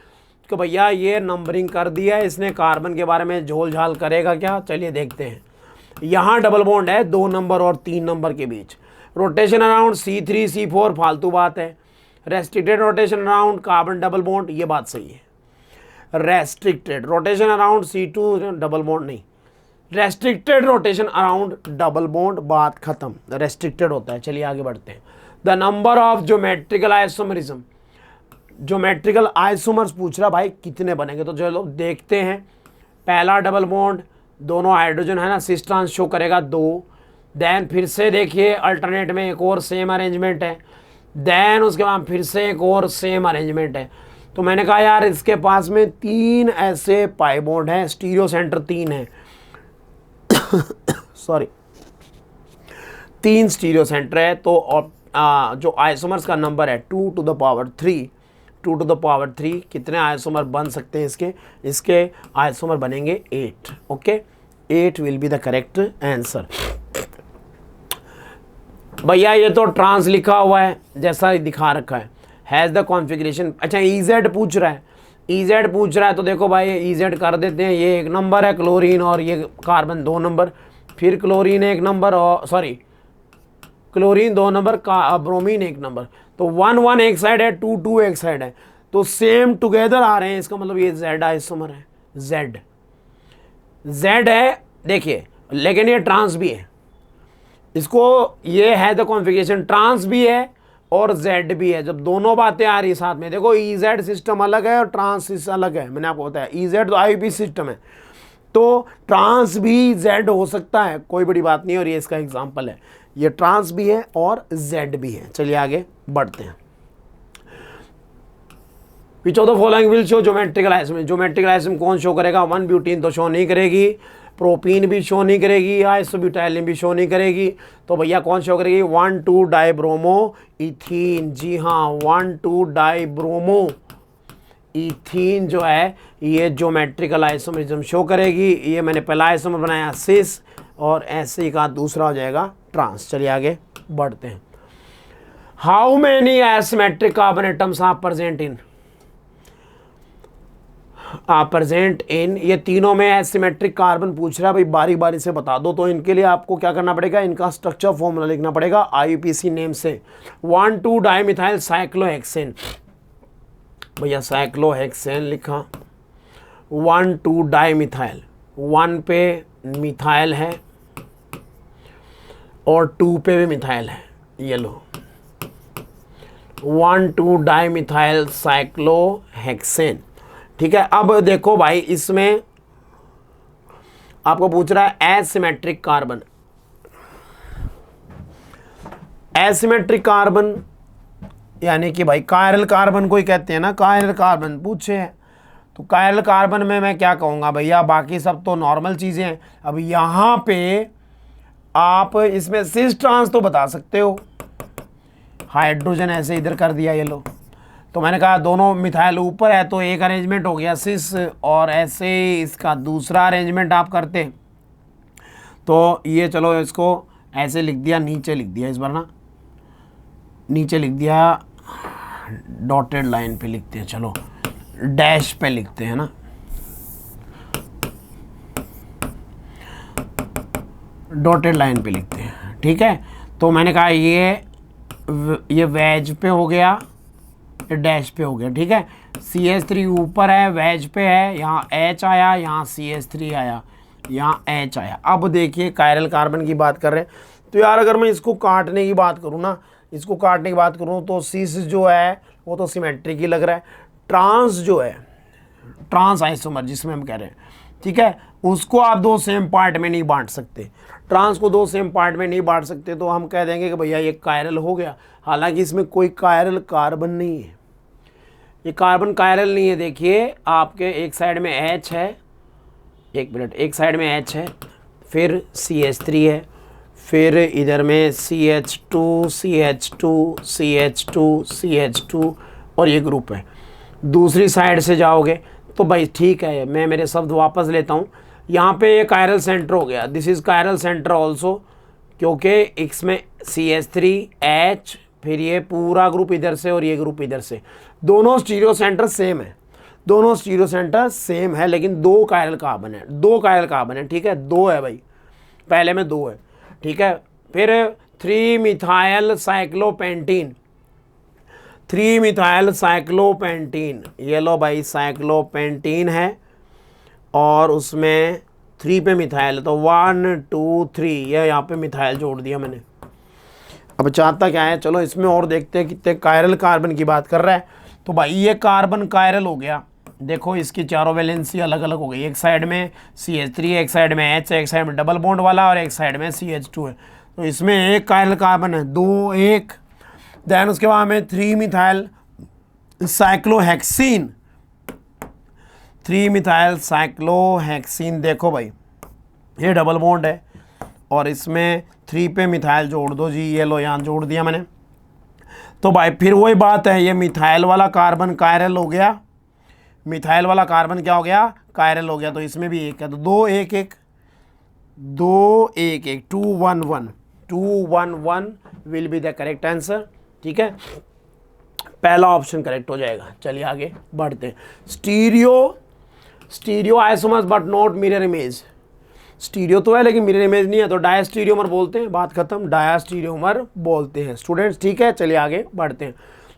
कि भैया ये नंबरिंग कर दिया है इसने, कार्बन के बारे में झोल झाल करेगा क्या? चलिए देखते हैं। यहाँ डबल बॉन्ड है 2 नंबर और 3 नंबर के बीच, रोटेशन अराउंड C3 C4 फालतू बात है, restricted rotation around carbon double bond, ये बात सही है। Restricted rotation around C2 double bond नहीं, restricted rotation around double bond, बात खत्म, रेस्ट्रिक्टेड होता है। चलिए आगे बढ़ते हैं। The number of geometrical isomerism, geometrical isomers पूछ रहा भाई कितने बनेंगे, तो चलो देखते हैं। पहला डबल बॉन्ड, दोनों हाइड्रोजन है ना, सिस ट्रांस शो करेगा 2। देन फिर से देखिए अल्टरनेट में एक और सेम अरेंजमेंट है, देन उसके बाद फिर से एक और सेम अरेंजमेंट है। तो मैंने कहा यार इसके पास में 3 ऐसे पाई बॉन्ड हैं, स्टीरियो सेंटर 3 है सॉरी 3 स्टीरियो सेंटर है, तो जो आइसोमर्स का नंबर है 2 to the power 3, 2 to the power 3 कितने आइसोमर बन सकते हैं इसके आइसोमर बनेंगे 8। Okay 8 will be the correct answer. भैया ये तो ट्रांस लिखा हुआ है जैसा दिखा रखा है, हैज़ द कॉन्फ़िगरेशन। अच्छा EZ पूछ रहा है, EZ पूछ रहा है, तो देखो भाई EZ कर देते हैं, ये 1 नंबर है क्लोरीन और ये कार्बन 2 नंबर, फिर क्लोरीन 1 नंबर और सॉरी क्लोरीन 2 नंबर का ब्रोमीन 1 नंबर, तो 1 1 एक साइड है, 2 2 एक साइड है, तो सेम टुगेदर आ रहे हैं, इसका मतलब ये Z आइसोमर है, Z है देखिए, लेकिन ये ट्रांस भी है, इसको ये है द कॉन्फ़िगरेशन, ट्रांस भी है और Z भी है। जब दोनों बातें आ रही साथ में, देखो EZ सिस्टम अलग है और ट्रांस अलग है, मैंने आपको बताया EZ तो IUP सिस्टम है, तो ट्रांस भी Z हो सकता है, कोई बड़ी बात नहीं, और ये इसका एग्जांपल है, ये ट्रांस भी है और Z भी है। चलिए आगे बढ़ते हैं। विच of the following will show geometrical isomerism, geometrical isomerism कौन शो करेगा? 1 ब्यूटीन तो शो नहीं करेगी, प्रोपीन भी शो नहीं करेगी, आइसोब्यूटाइलिन भी शो नहीं करेगी, तो भैया कौन शो करेगी? 1 2 डाइब्रोमो इथीन, जी हाँ 1 2 डाइब्रोमो इथीन जो है ये ज्योमेट्रिकल आइसोमेरिज्म शो करेगी। ये मैंने पहला आइसोमर बनाया सिस, और ऐसे ही का दूसरा हो जाएगा ट्रांस। चलिए आगे बढ़ते हैं। How many asymmetric carbon atoms are present in ये तीनों में एसिमेट्रिक कार्बन पूछ रहा है भाई, बारी बारी से बता दो। तो इनके लिए आपको क्या करना पड़ेगा, इनका स्ट्रक्चर फॉर्मूला लिखना पड़ेगा आईयूपीएसी नेम से। 1,2 डाइमिथाइल साइक्लोहेक्सेन, भैया साइक्लोहेक्सेन लिखा। 1,2 डाइमिथाइल, 1 पे मिथाइल है और 2 पे भी मिथाइल है, ये लो 1,2 डाइमिथाइल साइक्लोहेक्सेन। ठीक है, अब देखो भाई इसमें आपको पूछ रहा है एसिमेट्रिक कार्बन। एसिमेट्रिक कार्बन यानी कि भाई कायरल कार्बन को ही कहते हैं ना, कायरल कार्बन पूछे हैं। तो कायरल कार्बन में मैं क्या कहूँगा भैया, बाकी सब तो नॉर्मल चीज़ें हैं। अब यहाँ पे आप इसमें सिस ट्रांस तो बता सकते हो, हाइड्रोजन ऐसे इधर कर दिया ये लो। तो मैंने कहा दोनों मिथाइल ऊपर है तो एक अरेंजमेंट हो गया सिस, और ऐसे ही इसका दूसरा अरेंजमेंट आप करते। तो ये चलो इसको ऐसे लिख दिया, नीचे लिख दिया, इस बार ना नीचे लिख दिया, डॉटेड लाइन पे लिखते हैं, चलो डैश पे लिखते हैं ना, डॉटेड लाइन पे लिखते हैं। ठीक है, तो मैंने कहा ये वेज पे हो गया, डैश पे हो गया। ठीक है, CH3 ऊपर है, वेज पे है, यहाँ H आया, यहाँ CH3 आया, यहाँ H आया। अब देखिए कायरल कार्बन की बात कर रहे हैं, तो यार अगर मैं इसको काटने की बात करूँ ना, इसको काटने की बात करूँ तो सिस जो है वो तो सिमेट्रिक ही लग रहा है। ट्रांस जो है, ट्रांस आइसोमर जिसमें हम कह रहे हैं, ठीक है, उसको आप दो सेम पार्ट में नहीं बांट सकते। ट्रांस को दो सेम पार्ट में नहीं बांट सकते, तो हम कह देंगे कि भैया ये कायरल हो गया। हालांकि इसमें कोई कायरल कार्बन नहीं है, ये कार्बन कायरल नहीं है। देखिए आपके एक साइड में H है, एक मिनट, एक साइड में H है, फिर CH3 है, फिर इधर में CH2 CH2 CH2 CH2 और ये ग्रुप है। दूसरी साइड से जाओगे तो भाई ठीक है, मैं मेरे शब्द वापस लेता हूँ। यहाँ पे ये कायरल सेंटर हो गया, this is chiral centre also, क्योंकि इसमें CH3 H, फिर ये पूरा ग्रुप इधर से और ये ग्रुप इधर से, दोनों स्टीरियो सेंटर सेम है, दोनों स्टीरियो सेंटर सेम है, लेकिन दो कायरल कार्बन है, दो कायरल कार्बन है। ठीक है, दो है भाई, पहले में दो है। ठीक है, फिर 3 मिथाइल साइक्लोपेंटीन, 3 मिथाइल साइक्लोपेंटीन, ये लो भाई साइक्लोपेंटीन है, और उसमें 3 पे मिथाइल है, तो 1 2 3 ये यहाँ पे मिथाइल जोड़ दिया मैंने। अब चाहता क्या है, चलो इसमें और देखते हैं कितने कायरल कार्बन की बात कर रहा है। तो भाई ये कार्बन कायरल हो गया, देखो इसकी चारों वैलेंसी अलग अलग हो गई, एक साइड में CH3, एक साइड में H, एक साइड में डबल बॉन्ड वाला, और एक साइड में CH2 है। तो इसमें एक कायरल कार्बन है, दो एक, देन उसके बाद में 3 मिथाइल साइक्लोहेक्सीन, 3 मिथाइल साइक्लोहेक्सीन, देखो भाई ये डबल बॉन्ड है, और इसमें 3 पे मिथाइल जोड़ दो जी, ये लो यहाँ जोड़ दिया मैंने। तो भाई फिर वही बात है, ये मिथाइल वाला कार्बन कायरल हो गया, मिथाइल वाला कार्बन क्या हो गया, कायरल हो गया। तो इसमें भी एक है, तो 2 1 1 2 1 1 2 1 1 2 1 1 will be the correct answer. ठीक है, पहला ऑप्शन करेक्ट हो जाएगा। चलिए आगे बढ़ते हैं। Stereo isomers but not mirror image, stereo तो है लेकिन मिरर इमेज नहीं है, तो डायस्टीरियोमर बोलते हैं, बात खत्म, डायस्टीरियोमर बोलते हैं स्टूडेंट्स। ठीक है, चलिए आगे बढ़ते हैं।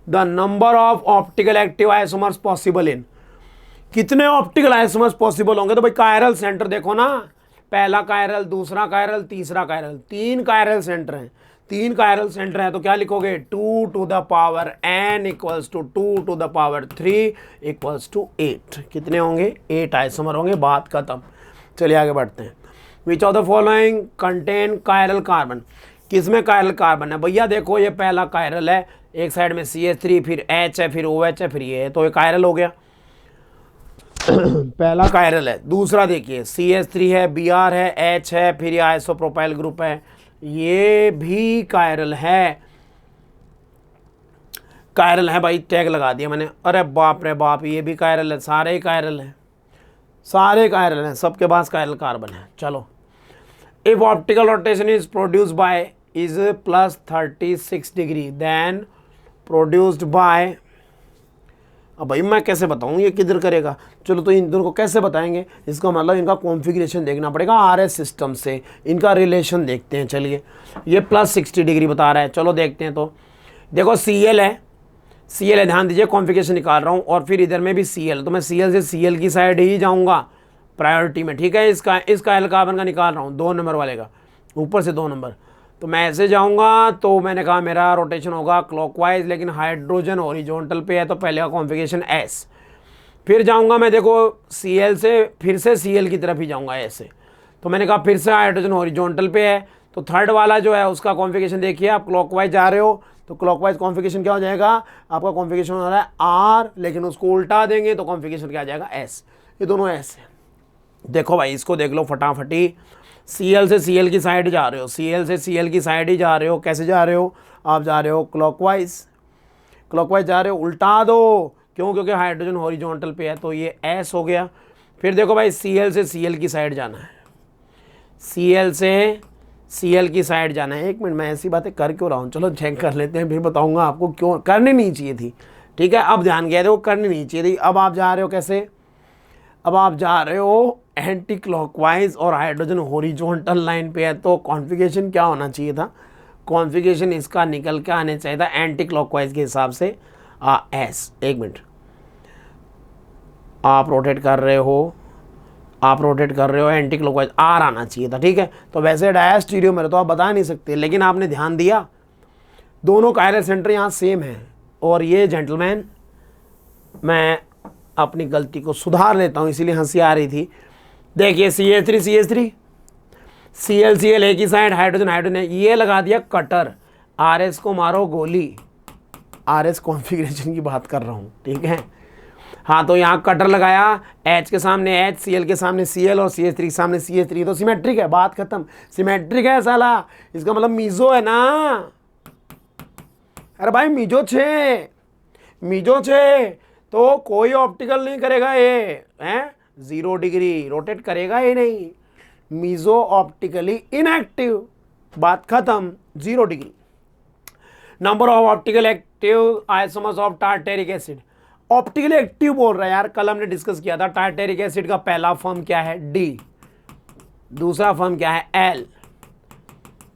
The number of optical active isomers possible in, कितने ऑप्टिकल आइसोमर्स पॉसिबल होंगे, तो भाई कायरल सेंटर देखो ना, पहला कायरल, दूसरा कायरल, तीसरा कायरल, 3 कायरल सेंटर हैं, 3 कायरल सेंटर है, तो क्या लिखोगे 2 to the power n equals to 2 to the power 3 equals to 8। कितने होंगे, 8 आइसोमर होंगे, बात खत्म। चलिए आगे बढ़ते हैं। विच of the following contain chiral carbon, किसमें कायरल कार्बन है, भैया देखो ये पहला कायरल है, एक साइड में CH3, फिर H है, फिर OH है, फिर ये है, तो ये कायरल हो गया पहला कायरल है। दूसरा देखिए CH3 है, Br है, H है, फिर ये आइसोप्रोपाइल ग्रुप है, ये भी कायरल है, कायरल है भाई, टैग लगा दिया मैंने। अरे बाप रे बाप, ये भी कायरल है, सारे ही कायरल हैं, सारे कायरल हैं, सबके पास कायरल कार्बन है। चलो, if optical rotation is produce by is plus 36 degree then produced by, अब भाई मैं कैसे बताऊँ ये किधर करेगा, चलो तो इन दोनों को कैसे बताएंगे, इसका मतलब इनका कॉन्फ़िगरेशन देखना पड़ेगा आरएस सिस्टम से, इनका रिलेशन देखते हैं। चलिए ये प्लस 60 डिग्री बता रहा है, चलो देखते हैं। तो देखो Cl है, Cl है, ध्यान दीजिए कॉन्फ़िगरेशन निकाल रहा हूँ, और फिर इधर में भी Cl, तो मैं Cl से Cl की साइड ही जाऊँगा प्रायोरिटी में, ठीक है। इसका एल कार्बन का निकाल रहा हूँ, 2 नंबर वाले का, ऊपर से 2 नंबर, तो मैं ऐसे जाऊंगा, तो मैंने कहा मेरा रोटेशन होगा क्लॉकवाइज, लेकिन हाइड्रोजन हॉरिजॉन्टल पे है तो पहले का कॉन्फ़िगरेशन एस, फिर जाऊंगा मैं देखो Cl से, फिर से Cl की तरफ ही जाऊंगा ऐसे, तो मैंने कहा फिर से हाइड्रोजन हॉरिजॉन्टल पे है, तो थर्ड वाला जो है उसका कॉन्फ़िगरेशन देखिए, आप क्लॉकवाइज जा रहे हो तो क्लॉकवाइज कॉन्फ़िगरेशन क्या हो जाएगा, आपका कॉन्फ़िगरेशन हो रहा है आर, लेकिन उसको उल्टा देंगे तो कॉन्फ़िगरेशन क्या आ जाएगा एस, ये दोनों एस है। देखो भाई इसको देख लो फटाफटी, Cl से Cl की साइड जा रहे हो, Cl से Cl की साइड ही जा रहे हो, कैसे जा रहे हो, आप जा रहे हो क्लॉकवाइज, क्लॉकवाइज जा रहे हो, उल्टा दो, क्यों, क्योंकि हाइड्रोजन हॉरिजॉन्टल पे है, तो ये S हो गया। फिर देखो भाई Cl से Cl की साइड जाना है, Cl से Cl की साइड जाना है। एक मिनट, मैं ऐसी बातें कर क्यों रहा हूँ, चलो चेक कर लेते हैं, फिर बताऊँगा आपको क्यों करनी नहीं चाहिए थी, ठीक है। अब ध्यान गया, देखो करनी नहीं चाहिए थी। अब आप जा रहे हो कैसे, अब आप जा रहे हो एंटी क्लॉकवाइज और हाइड्रोजन हॉरिजॉन्टल लाइन पे है, तो कॉन्फ़िगरेशन क्या होना चाहिए था, कॉन्फ़िगरेशन इसका निकल के आने चाहिए था एंटी क्लॉकवाइज के हिसाब से एस। एक मिनट, आप रोटेट कर रहे हो, आप रोटेट कर रहे हो एंटी क्लॉकवाइज, आर आना चाहिए था, ठीक है। तो वैसे डायस्टीरियो में तो आप बता नहीं सकते, लेकिन आपने ध्यान दिया दोनों कायरल सेंटर यहाँ सेम है। और ये जेंटलमैन, मैं अपनी गलती को सुधार लेता हूँ, इसीलिए हंसी आ रही थी। देखिए CH3 Cl एक ही साइड, हाइड्रोजन हाइड्रोजन, ये लगा दिया कटर, RS को मारो गोली, RS कॉन्फ़िगरेशन की बात कर रहा हूँ, ठीक है। हाँ, तो यहाँ कटर लगाया, H के सामने H, Cl के सामने Cl और CH3 के सामने CH3, तो सिमेट्रिक है, बात खत्म, सिमेट्रिक है साला, इसका मतलब मीजो है ना, अरे भाई मीजो छे, तो कोई ऑप्टिकल नहीं करेगा ये, हैं 0 डिग्री रोटेट करेगा ये नहीं, मीजो ऑप्टिकली इनएक्टिव, बात खत्म, 0 degree. Number of optical active isomers of tartaric acid, optically active बोल रहा है यार, कल हमने डिस्कस किया था टार्टेरिक एसिड का पहला फॉर्म क्या है D, दूसरा फॉर्म क्या है L,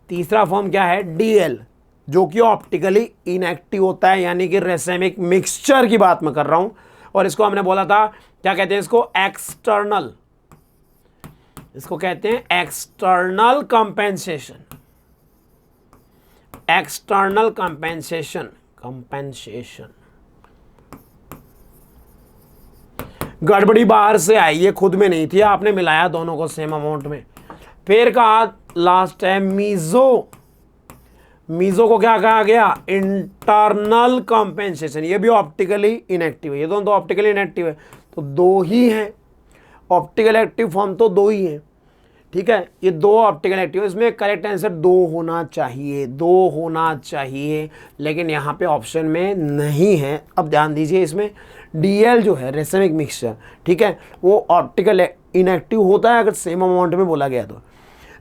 तीसरा फॉर्म क्या है DL, जो कि ऑप्टिकली इनएक्टिव होता है, यानी कि रेसेमिक मिक्सचर की बात मैं कर रहा हूं। और इसको हमने बोला था क्या कहते हैं, इसको एक्सटर्नल, इसको कहते हैं एक्सटर्नल कंपेंसेशन, एक्सटर्नल कंपेंसेशन, गड़बड़ी बाहर से आई, ये खुद में नहीं थी, आपने मिलाया दोनों को सेम अमाउंट में। फिर कहा लास्ट है मीजो को क्या कहा गया, इंटरनल कंपेंसेशन, ये भी ऑप्टिकली इनएक्टिव है, ये दोनों तो ऑप्टिकली इनएक्टिव है, तो 2 ही हैं, ऑप्टिकल एक्टिव फॉर्म तो 2 ही हैं, ठीक है। ये 2 ऑप्टिकल एक्टिव, इसमें करेक्ट आंसर 2 होना चाहिए, 2 होना चाहिए, लेकिन यहाँ पे ऑप्शन में नहीं है। अब ध्यान दीजिए, इसमें DL जो है रेसेमिक मिक्सचर, ठीक है, वो ऑप्टिकल इनएक्टिव होता है अगर सेम अमाउंट में बोला गया तो,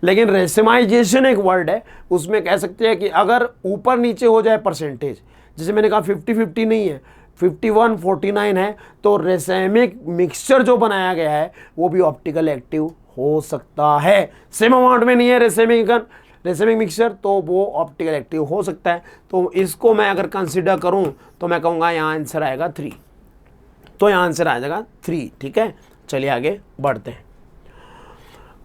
लेकिन रेसेमाइजेशन एक वर्ड है, उसमें कह सकते हैं कि अगर ऊपर नीचे हो जाए परसेंटेज, जैसे मैंने कहा 50-50 नहीं है, 51-49 है, तो रेसेमिक मिक्सचर जो बनाया गया है वो भी ऑप्टिकल एक्टिव हो सकता है, सेम अमाउंट में नहीं है रेसेमिक मिक्सचर, तो वो ऑप्टिकल एक्टिव हो सकता है। तो इसको मैं अगर कंसिडर करूं तो मैं कहूँगा यहाँ आंसर आएगा 3, तो यहाँ आंसर आ जाएगा 3, ठीक है। चलिए आगे बढ़ते हैं,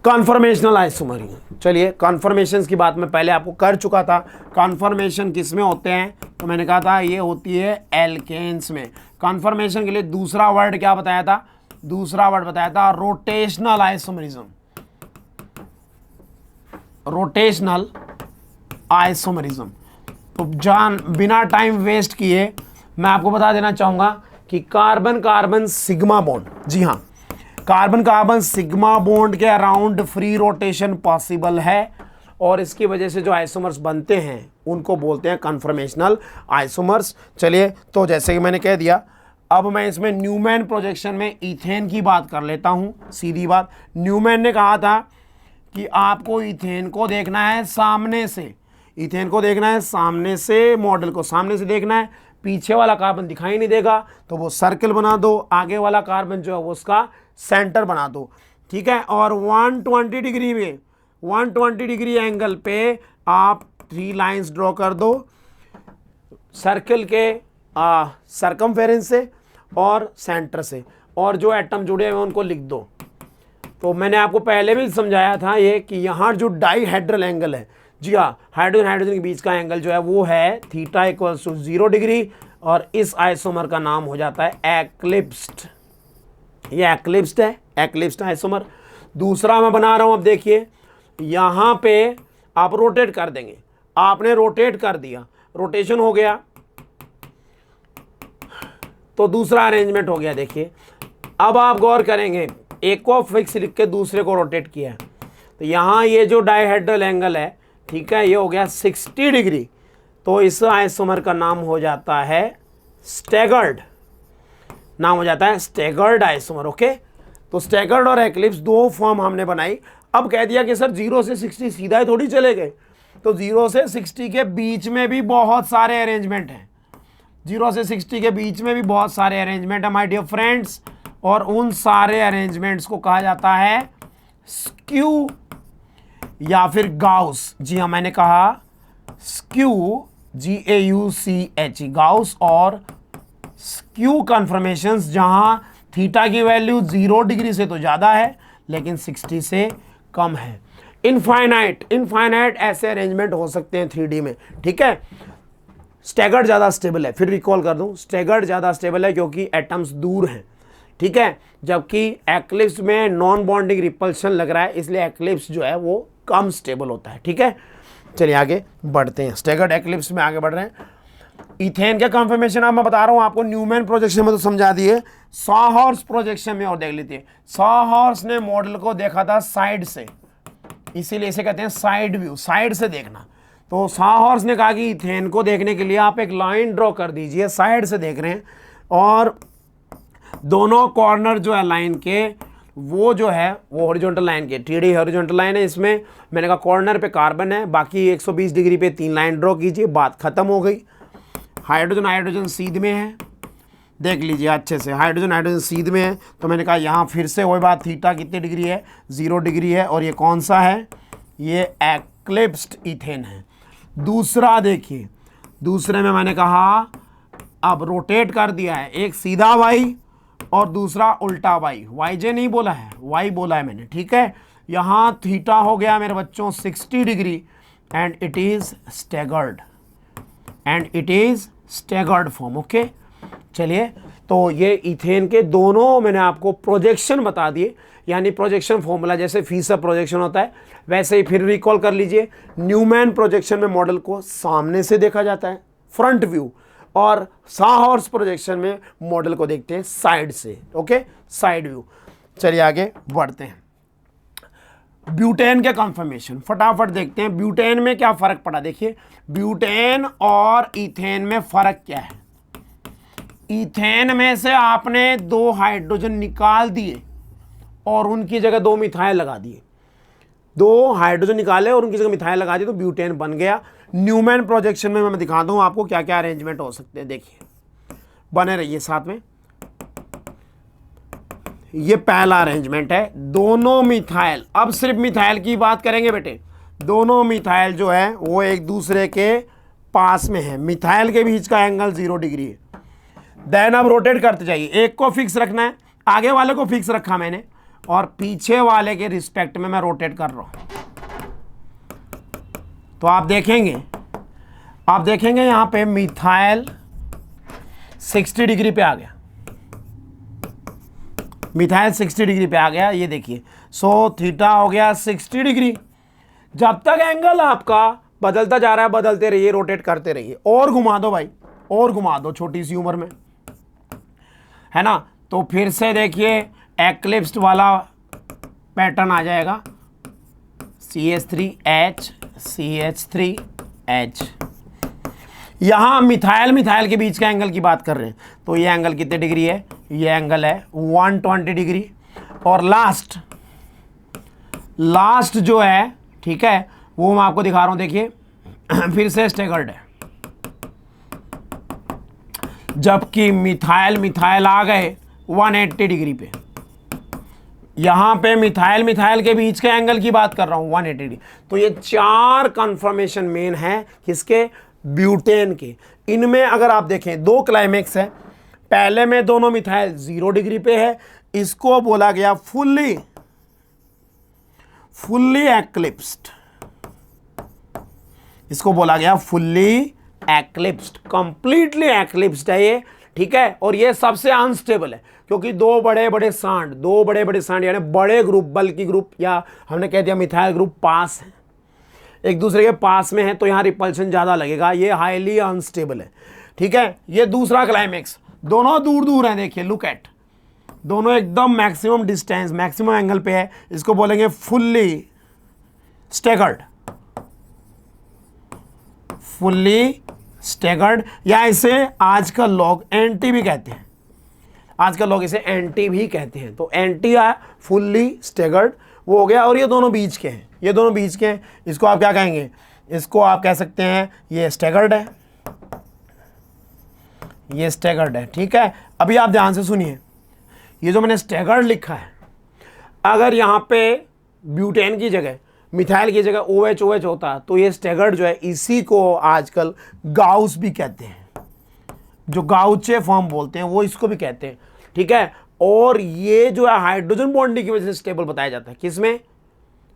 कॉन्फर्मेशनल आइसोमरिज्म। चलिए कॉन्फर्मेशंस की बात मैं पहले आपको कर चुका था, कॉन्फर्मेशन किस में होते हैं, तो मैंने कहा था ये होती है एल्केन्स में। कॉन्फर्मेशन के लिए दूसरा वर्ड क्या बताया था, दूसरा वर्ड बताया था रोटेशनल आइसोमरिज्म, रोटेशनल आइसोमरिज्म। तो बिना टाइम वेस्ट किए मैं आपको बता देना चाहूंगा कि कार्बन कार्बन सिग्मा बॉन्ड, जी हाँ, कार्बन कार्बन सिग्मा बॉन्ड के अराउंड फ्री रोटेशन पॉसिबल है, और इसकी वजह से जो आइसोमर्स बनते हैं उनको बोलते हैं कन्फर्मेशनल आइसोमर्स। चलिए, तो जैसे कि मैंने कह दिया, अब मैं इसमें न्यूमैन प्रोजेक्शन में इथेन की बात कर लेता हूं। सीधी बात, न्यूमैन ने कहा था कि आपको इथेन को देखना है सामने से, इथेन को देखना है सामने से, मॉडल को सामने से देखना है, पीछे वाला कार्बन दिखाई नहीं देगा तो वो सर्कल बना दो, आगे वाला कार्बन जो है वो उसका सेंटर बना दो, ठीक है। और 120 डिग्री में 120 डिग्री एंगल पे आप 3 लाइंस ड्रॉ कर दो सर्कल के सरकमफेरेंस से और सेंटर से, और जो एटम जुड़े हुए हैं उनको लिख दो। तो मैंने आपको पहले भी समझाया था ये कि यहाँ जो डाईहेड्रल एंगल है, जी हाँ, हाइड्रोजन हाइड्रोजन के बीच का एंगल जो है वो है थीटा इक्वल्स टू 0 डिग्री, और इस आइसोमर का नाम हो जाता है एक्लिप्स्ड। ये एक्लिप्स्ड है, एक्लिप्स्ड आइसोमर। दूसरा मैं बना रहा हूँ, अब देखिए यहाँ पे आप रोटेट कर देंगे, आपने रोटेट कर दिया, रोटेशन हो गया तो दूसरा अरेंजमेंट हो गया। देखिए अब आप गौर करेंगे, एक को फिक्स लिख के दूसरे को रोटेट किया है, तो यहाँ ये जो डाईहेड्रल एंगल है, ठीक है, ये हो गया 60 डिग्री, तो इस आइसोमर का नाम हो जाता है स्टैगर्ड, नाम हो जाता है स्टैगर्ड आइसोमर। ओके, तो स्टैगर्ड और एक्लिप्स दो फॉर्म हमने बनाई। अब कह दिया कि सर 0 से 60 सीधा ही थोड़ी चले गए, तो 0 से 60 के बीच में भी बहुत सारे अरेंजमेंट हैं, 0 से 60 के बीच में भी बहुत सारे अरेंजमेंट है माय डियर फ्रेंड्स, और उन सारे अरेंजमेंट्स को कहा जाता है स्क्यू या फिर गाउस। जी हाँ, मैंने कहा स्क्यू, GAUCH, गाउस और स्क्यू कन्फर्मेशंस, जहां थीटा की वैल्यू 0 डिग्री से तो ज़्यादा है लेकिन 60 से कम है। इनफाइनाइट ऐसे अरेंजमेंट हो सकते हैं 3D में, ठीक है। स्टैगर्ड ज़्यादा स्टेबल है, फिर रिकॉल कर दूं, स्टैगर्ड ज़्यादा स्टेबल है क्योंकि एटम्स दूर हैं, ठीक है, जबकि एक्लिप्स में नॉन बॉन्डिंग रिपल्शन लग रहा है, इसलिए एक्लिप्स जो है वो कम स्टेबल होता है, ठीक है। चलिए आगे बढ़ते हैं, स्टैगर्ड एक्लिप्स में आगे बढ़ रहे हैं। इथेन के कन्फर्मेशन अब मैं बता रहा हूं आपको, न्यूमैन प्रोजेक्शन में तो समझा दिए, सॉहॉर्स प्रोजेक्शन में और देख लेते हैं। सॉहॉर्स ने मॉडल को देखा था साइड से, इसीलिए इसे कहते हैं साइड व्यू, साइड से देखना। तो सॉहॉर्स ने कहा कि इथेन को देखने के लिए आप एक लाइन ड्रॉ कर दीजिए, साइड से देख रहे हैं, और दोनों कॉर्नर जो है लाइन के वो जो है वो हॉरिजॉन्टल लाइन के, टीडी हॉरिजॉन्टल लाइन है, इसमें मैंने कहा कॉर्नर पे कार्बन है, बाकी 120 डिग्री पे 3 लाइन ड्रॉ कीजिए, बात खत्म हो गई। हाइड्रोजन हाइड्रोजन सीध में है, देख लीजिए अच्छे से, हाइड्रोजन हाइड्रोजन सीध में है, तो मैंने कहा यहाँ फिर से वही बात, थीटा कितने डिग्री है, 0 डिग्री है, और ये कौन सा है, ये एक्लिप्स्ड इथेन है। दूसरा देखिए, दूसरे में मैंने कहा अब रोटेट कर दिया है, एक सीधा वाई और दूसरा उल्टा वाई, वाई जे नहीं बोला है, वाई बोला है मैंने, ठीक है। यहाँ थीटा हो गया मेरे बच्चों 60 degree, and it is staggered form. Okay, चलिए, तो ये इथेन के दोनों मैंने आपको प्रोजेक्शन बता दिए, यानी प्रोजेक्शन फॉर्मूला जैसे फीसर प्रोजेक्शन होता है वैसे ही फिर रिकॉल कर लीजिए। न्यूमैन प्रोजेक्शन में मॉडल को सामने से देखा जाता है, फ्रंट व्यू, और सॉहॉर्स प्रोजेक्शन में मॉडल को देखते हैं साइड से। Okay, side view. चलिए आगे बढ़ते हैं। ब्यूटेन के कन्फर्मेशन फटाफट देखते हैं, ब्यूटेन में क्या फर्क पड़ा। देखिए ब्यूटेन और इथेन में फर्क क्या है। इथेन में से आपने 2 हाइड्रोजन निकाल दिए और उनकी जगह 2 मिथाइल लगा दिए, 2 हाइड्रोजन निकाले और उनकी जगह मिथाइल लगा दिए, तो ब्यूटेन बन गया। न्यूमैन प्रोजेक्शन में मैं दिखाता हूं आपको क्या क्या अरेंजमेंट हो सकते हैं, देखिए, बने रहिए साथ में। ये पहला अरेंजमेंट है, दोनों मिथाइल, अब सिर्फ मिथाइल की बात करेंगे बेटे, दोनों मिथाइल जो है वो एक दूसरे के पास में है, मिथाइल के बीच का एंगल 0 डिग्री है। देन अब रोटेट करते जाइए, एक को फिक्स रखना है, आगे वाले को फिक्स रखा मैंने, और पीछे वाले के रिस्पेक्ट में मैं रोटेट कर रहा हूं। तो आप देखेंगे यहां पे मिथाइल 60 डिग्री पे आ गया, मिथाइल 60 डिग्री पे आ गया, ये देखिए। सो थीटा हो गया 60 डिग्री। जब तक एंगल आपका बदलता जा रहा है, बदलते रहिए, रोटेट करते रहिए, और घुमा दो भाई, और घुमा दो, छोटी सी उम्र में, है ना। तो फिर से देखिए एक्लिप्स्ड वाला पैटर्न आ जाएगा, CH3H CH3H। यहां मिथाइल के बीच का एंगल की बात कर रहे हैं, तो ये एंगल कितने डिग्री है, ये एंगल है 120 डिग्री। और लास्ट जो है, ठीक है, वो मैं आपको दिखा रहा हूं, देखिए फिर से स्टेगर्ड है, जबकि मिथाइल मिथाइल आ गए 180 डिग्री पे। यहां पे मिथाइल मिथाइल के बीच के एंगल की बात कर रहा हूं 180 डिग्री। तो ये 4 कन्फर्मेशन मेन है किसके, ब्यूटेन के। इनमें अगर आप देखें 2 क्लाइमेक्स है, पहले में दोनों मिथाइल 0 डिग्री पे है, इसको बोला गया फुल्ली एक्लिप्स्ड, इसको बोला गया फुल्ली एक्लिप्स्ड, कंप्लीटली एक्लिप्स्ड है ये, ठीक है। और ये सबसे अनस्टेबल है क्योंकि दो बड़े बड़े सांड यानी बड़े ग्रुप, बल्कि ग्रुप या हमने कह दिया मिथाइल ग्रुप पास है, एक दूसरे के पास में है, तो यहां रिपल्शन ज्यादा लगेगा, ये हाईली अनस्टेबल है, ठीक है। ये दूसरा क्लाइमेक्स, दोनों दूर दूर हैं, देखिए लुक एट, दोनों एकदम मैक्सिमम डिस्टेंस मैक्सिमम एंगल पे है, इसको बोलेंगे फुल्ली स्टेगर्ड, या इसे आजकल लोग एंटी भी कहते हैं, आजकल लोग इसे एंटी भी कहते हैं। तो एंटी है फुल्ली स्टेगर्ड, वो हो गया। और ये दोनों बीच के हैं, ये दोनों बीच के हैं, इसको आप क्या कहेंगे, इसको आप कह सकते हैं ये स्टेगर्ड है, ये स्टेगर्ड है, ठीक है। अभी आप ध्यान से सुनिए, ये जो मैंने स्टेगर्ड लिखा है, अगर यहाँ पे ब्यूटेन की जगह मिथाइल की जगह OH होता तो ये स्टेगर्ड जो है, इसी को आजकल गाउस भी कहते हैं, जो गाउचे फॉर्म बोलते हैं वो इसको भी कहते हैं, ठीक है। और ये जो है हाइड्रोजन बॉन्डिंग की वजह से स्टेबल बताया जाता है, किसमें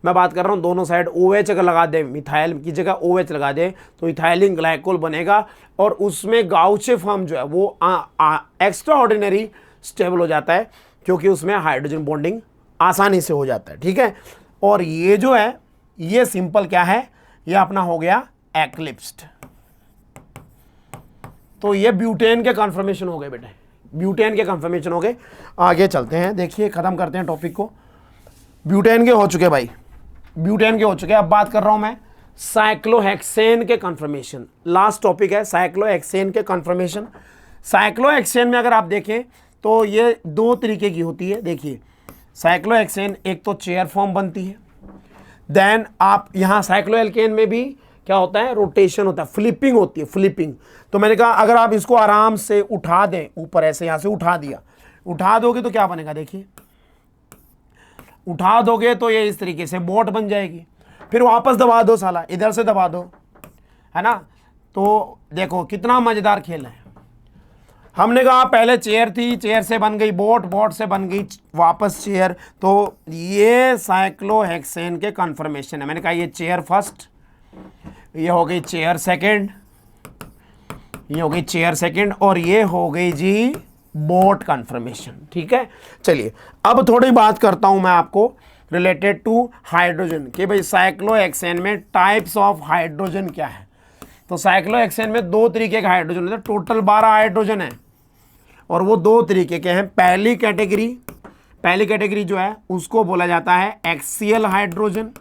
मैं बात कर रहा हूं, दोनों साइड OH अगर लगा दे, मिथाइल की जगह OH लगा दे तो इथाइलिन ग्लाइकोल बनेगा, और उसमें गाउचे फॉर्म जो है वो एक्स्ट्रा ऑर्डिनरी स्टेबल हो जाता है क्योंकि उसमें हाइड्रोजन बॉन्डिंग आसानी से हो जाता है, ठीक है। और ये जो है ये सिंपल क्या है, ये अपना हो गया एक्लिप्स्ड। तो ये ब्यूटेन के कन्फर्मेशन हो गए बेटे, ब्यूटेन के कन्फर्मेशन हो गए। आगे चलते हैं, देखिए खत्म करते हैं टॉपिक को। ब्यूटेन के हो चुके भाई, ब्यूटेन के हो चुके। अब बात कर रहा हूं मैं साइक्लोहेक्सेन के कन्फर्मेशन, लास्ट टॉपिक है साइक्लोहेक्सेन के कन्फर्मेशन। साइक्लोहेक्सेन में अगर आप देखें तो ये 2 तरीके की होती है, देखिए साइक्लोहेक्सेन एक तो चेयर फॉर्म बनती है, देन आप यहाँ साइक्लोएल्केन में भी क्या होता है, रोटेशन होता है, फ्लिपिंग होती है, फ्लिपिंग। तो मैंने कहा अगर आप इसको आराम से उठा दें ऊपर, ऐसे यहाँ से उठा दिया, उठा दोगे तो क्या बनेगा, देखिए उठा दोगे तो ये इस तरीके से बोट बन जाएगी, फिर वापस दबा दो साला, इधर से दबा दो, है ना। तो देखो कितना मजेदार खेल है। हमने कहा पहले चेयर थी, चेयर से बन गई बोट, बोट से बन गई वापस चेयर, तो ये साइक्लोहेक्सेन के कन्फर्मेशन है। मैंने कहा ये चेयर फर्स्ट, ये हो गई चेयर सेकंड, ये हो गई चेयर सेकंड, और ये हो गई जी बोट कन्फर्मेशन, ठीक है। चलिए अब थोड़ी बात करता हूं मैं आपको रिलेटेड टू हाइड्रोजन, कि भाई साइक्लोहेक्सेन में टाइप्स ऑफ हाइड्रोजन क्या है। तो साइक्लोहेक्सेन में 2 तरीके के हाइड्रोजन होते हैं, टोटल 12 हाइड्रोजन है, और वो 2 तरीके के हैं। पहली कैटेगरी जो है उसको बोला जाता है एक्सियल हाइड्रोजन,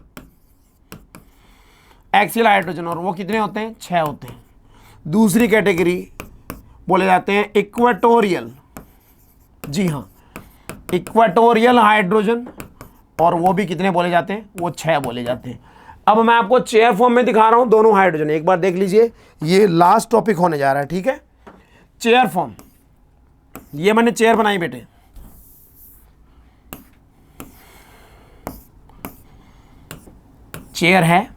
और वो कितने होते हैं, 6 होते हैं। दूसरी कैटेगरी बोले जाते हैं इक्वेटोरियल, जी हाँ इक्वेटोरियल हाइड्रोजन, और वो भी कितने बोले जाते हैं, वो 6 बोले जाते हैं। अब मैं आपको चेयर फॉर्म में दिखा रहा हूं दोनों हाइड्रोजन, एक बार देख लीजिए, ये लास्ट टॉपिक होने जा रहा है, ठीक है। चेयर फॉर्म, ये मैंने चेयर बनाई बेटे, चेयर है,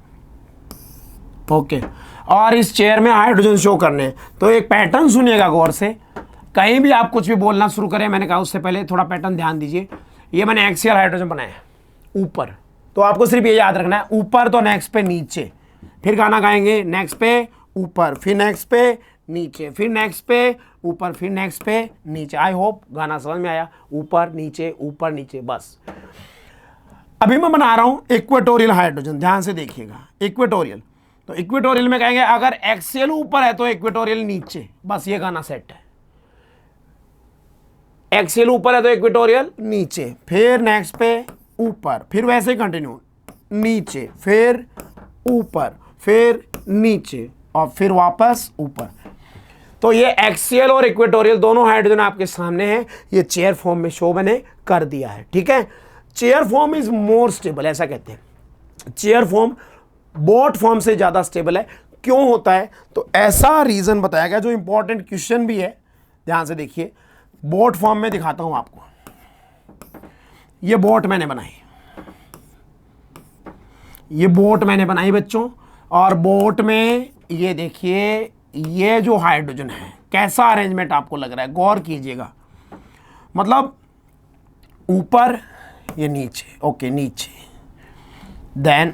ओके, और इस चेयर में हाइड्रोजन शो करने हैं। तो एक पैटर्न सुनिएगा गौर से, कहीं भी आप कुछ भी बोलना शुरू करें, मैंने कहा उससे पहले थोड़ा पैटर्न ध्यान दीजिए। ये मैंने एक्सियल हाइड्रोजन बनाया ऊपर, तो आपको सिर्फ ये याद रखना है, ऊपर तो नेक्स्ट पे नीचे, फिर गाना गाएंगे नेक्स्ट पे ऊपर, फिर नेक्स्ट पे नीचे, फिर नेक्स्ट पे ऊपर, फिर नेक्स्ट पे नीचे। आई होप गाना समझ में आया, ऊपर नीचे बस। अभी मैं बना रहा हूं इक्वेटोरियल हाइड्रोजन, ध्यान से देखिएगा, इक्वेटोरियल। तो इक्वेटोरियल में कहेंगे अगर एक्सियल ऊपर है तो इक्वेटोरियल नीचे, बस ये गाना सेट है। एक्सियल ऊपर है तो इक्वेटोरियल नीचे, फिर नेक्स्ट पे ऊपर, फिर वैसे ही कंटिन्यू, नीचे, फिर ऊपर, फिर नीचे, और फिर वापस ऊपर। तो ये एक्सियल और इक्वेटोरियल दोनों हाइड्रोजन आपके सामने हैं, ये चेयर फॉर्म में शो मैंने कर दिया है, ठीक है। Chair form is more stable, ऐसा कहते हैं। चेयर फॉर्म बोट फॉर्म से ज्यादा स्टेबल है, क्यों होता है, तो ऐसा रीजन बताया गया जो इंपॉर्टेंट क्वेश्चन भी है, ध्यान से देखिए। बोट फॉर्म में दिखाता हूं आपको, ये बोट मैंने बनाई, ये बोट मैंने बनाई बच्चों, और बोट में ये देखिए ये जो हाइड्रोजन है कैसा अरेंजमेंट आपको लग रहा है, गौर कीजिएगा। मतलब ऊपर ये नीचे, ओके नीचे, देन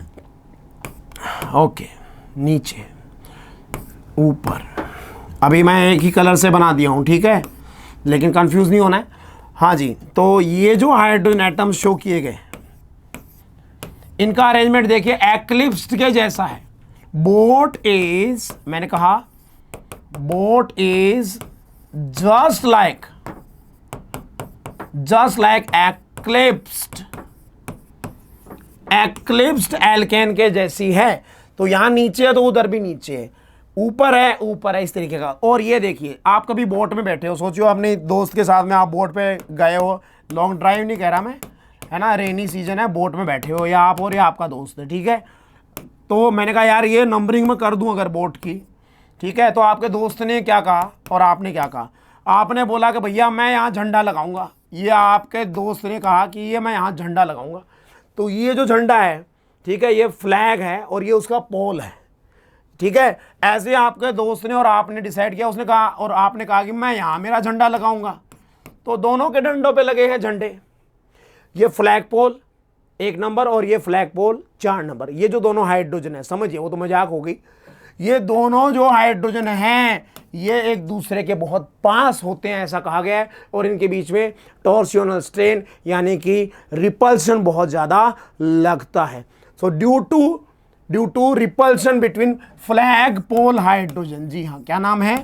ओके नीचे ऊपर। अभी मैं एक ही कलर से बना दिया हूं, ठीक है, लेकिन कंफ्यूज नहीं होना है। हाँ जी, तो ये जो हाइड्रोजन एटम्स शो किए गए, इनका अरेंजमेंट देखिए एक्लिप्स्ड के जैसा है। बोट इज, मैंने कहा boat is just like eclipsed alkane के जैसी है। तो यहां नीचे है तो उधर भी नीचे है, ऊपर है इस तरीके का। और ये देखिए आप कभी बोट में बैठे हो, सोचियो अपने दोस्त के साथ में आप बोट पे गए हो, लॉन्ग ड्राइव नहीं कह रहा मैं, है ना, रेनी सीजन है, बोट में बैठे हो, या आप और या आपका दोस्त है, ठीक है। तो मैंने कहा यार ये नंबरिंग में कर दूं अगर बोट की, ठीक है। तो आपके दोस्त ने क्या कहा और आपने क्या कहा, आपने बोला कि भैया मैं यहाँ झंडा लगाऊंगा, ये आपके दोस्त ने कहा कि ये मैं यहाँ झंडा लगाऊंगा। तो ये जो झंडा है, ठीक है, ये फ्लैग है और ये उसका पोल है, ठीक है। ऐसे आपके दोस्त ने और आपने डिसाइड किया, उसने कहा और आपने कहा कि मैं यहाँ मेरा झंडा लगाऊंगा। तो दोनों के डंडों पे लगे हैं झंडे, ये फ्लैग पोल 1 नंबर और ये फ्लैग पोल 4 नंबर। ये जो दोनों हाइड्रोजन है, समझिए वो तो मजाक हो गई, ये दोनों जो हाइड्रोजन हैं ये एक दूसरे के बहुत पास होते हैं ऐसा कहा गया है, और इनके बीच में टॉर्सियोनल स्ट्रेन यानी कि रिपल्शन बहुत ज़्यादा लगता है। So due to repulsion between flagpole hydrogen, जी हाँ क्या नाम है,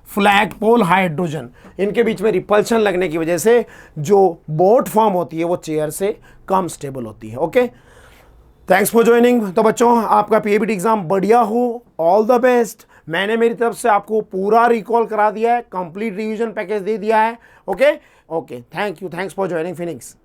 फ्लैग पोल हाइड्रोजन, इनके बीच में रिपल्शन लगने की वजह से जो बोट फॉर्म होती है वो चेयर से कम स्टेबल होती है। Okay, thanks for joining. तो बच्चों आपका पीएबीटी एग्जाम बढ़िया हो, ऑल द बेस्ट। मैंने मेरी तरफ से आपको पूरा रिकॉल करा दिया है, कंप्लीट रिवीजन पैकेज दे दिया है। Okay, thank you, thanks for joining Phoenix.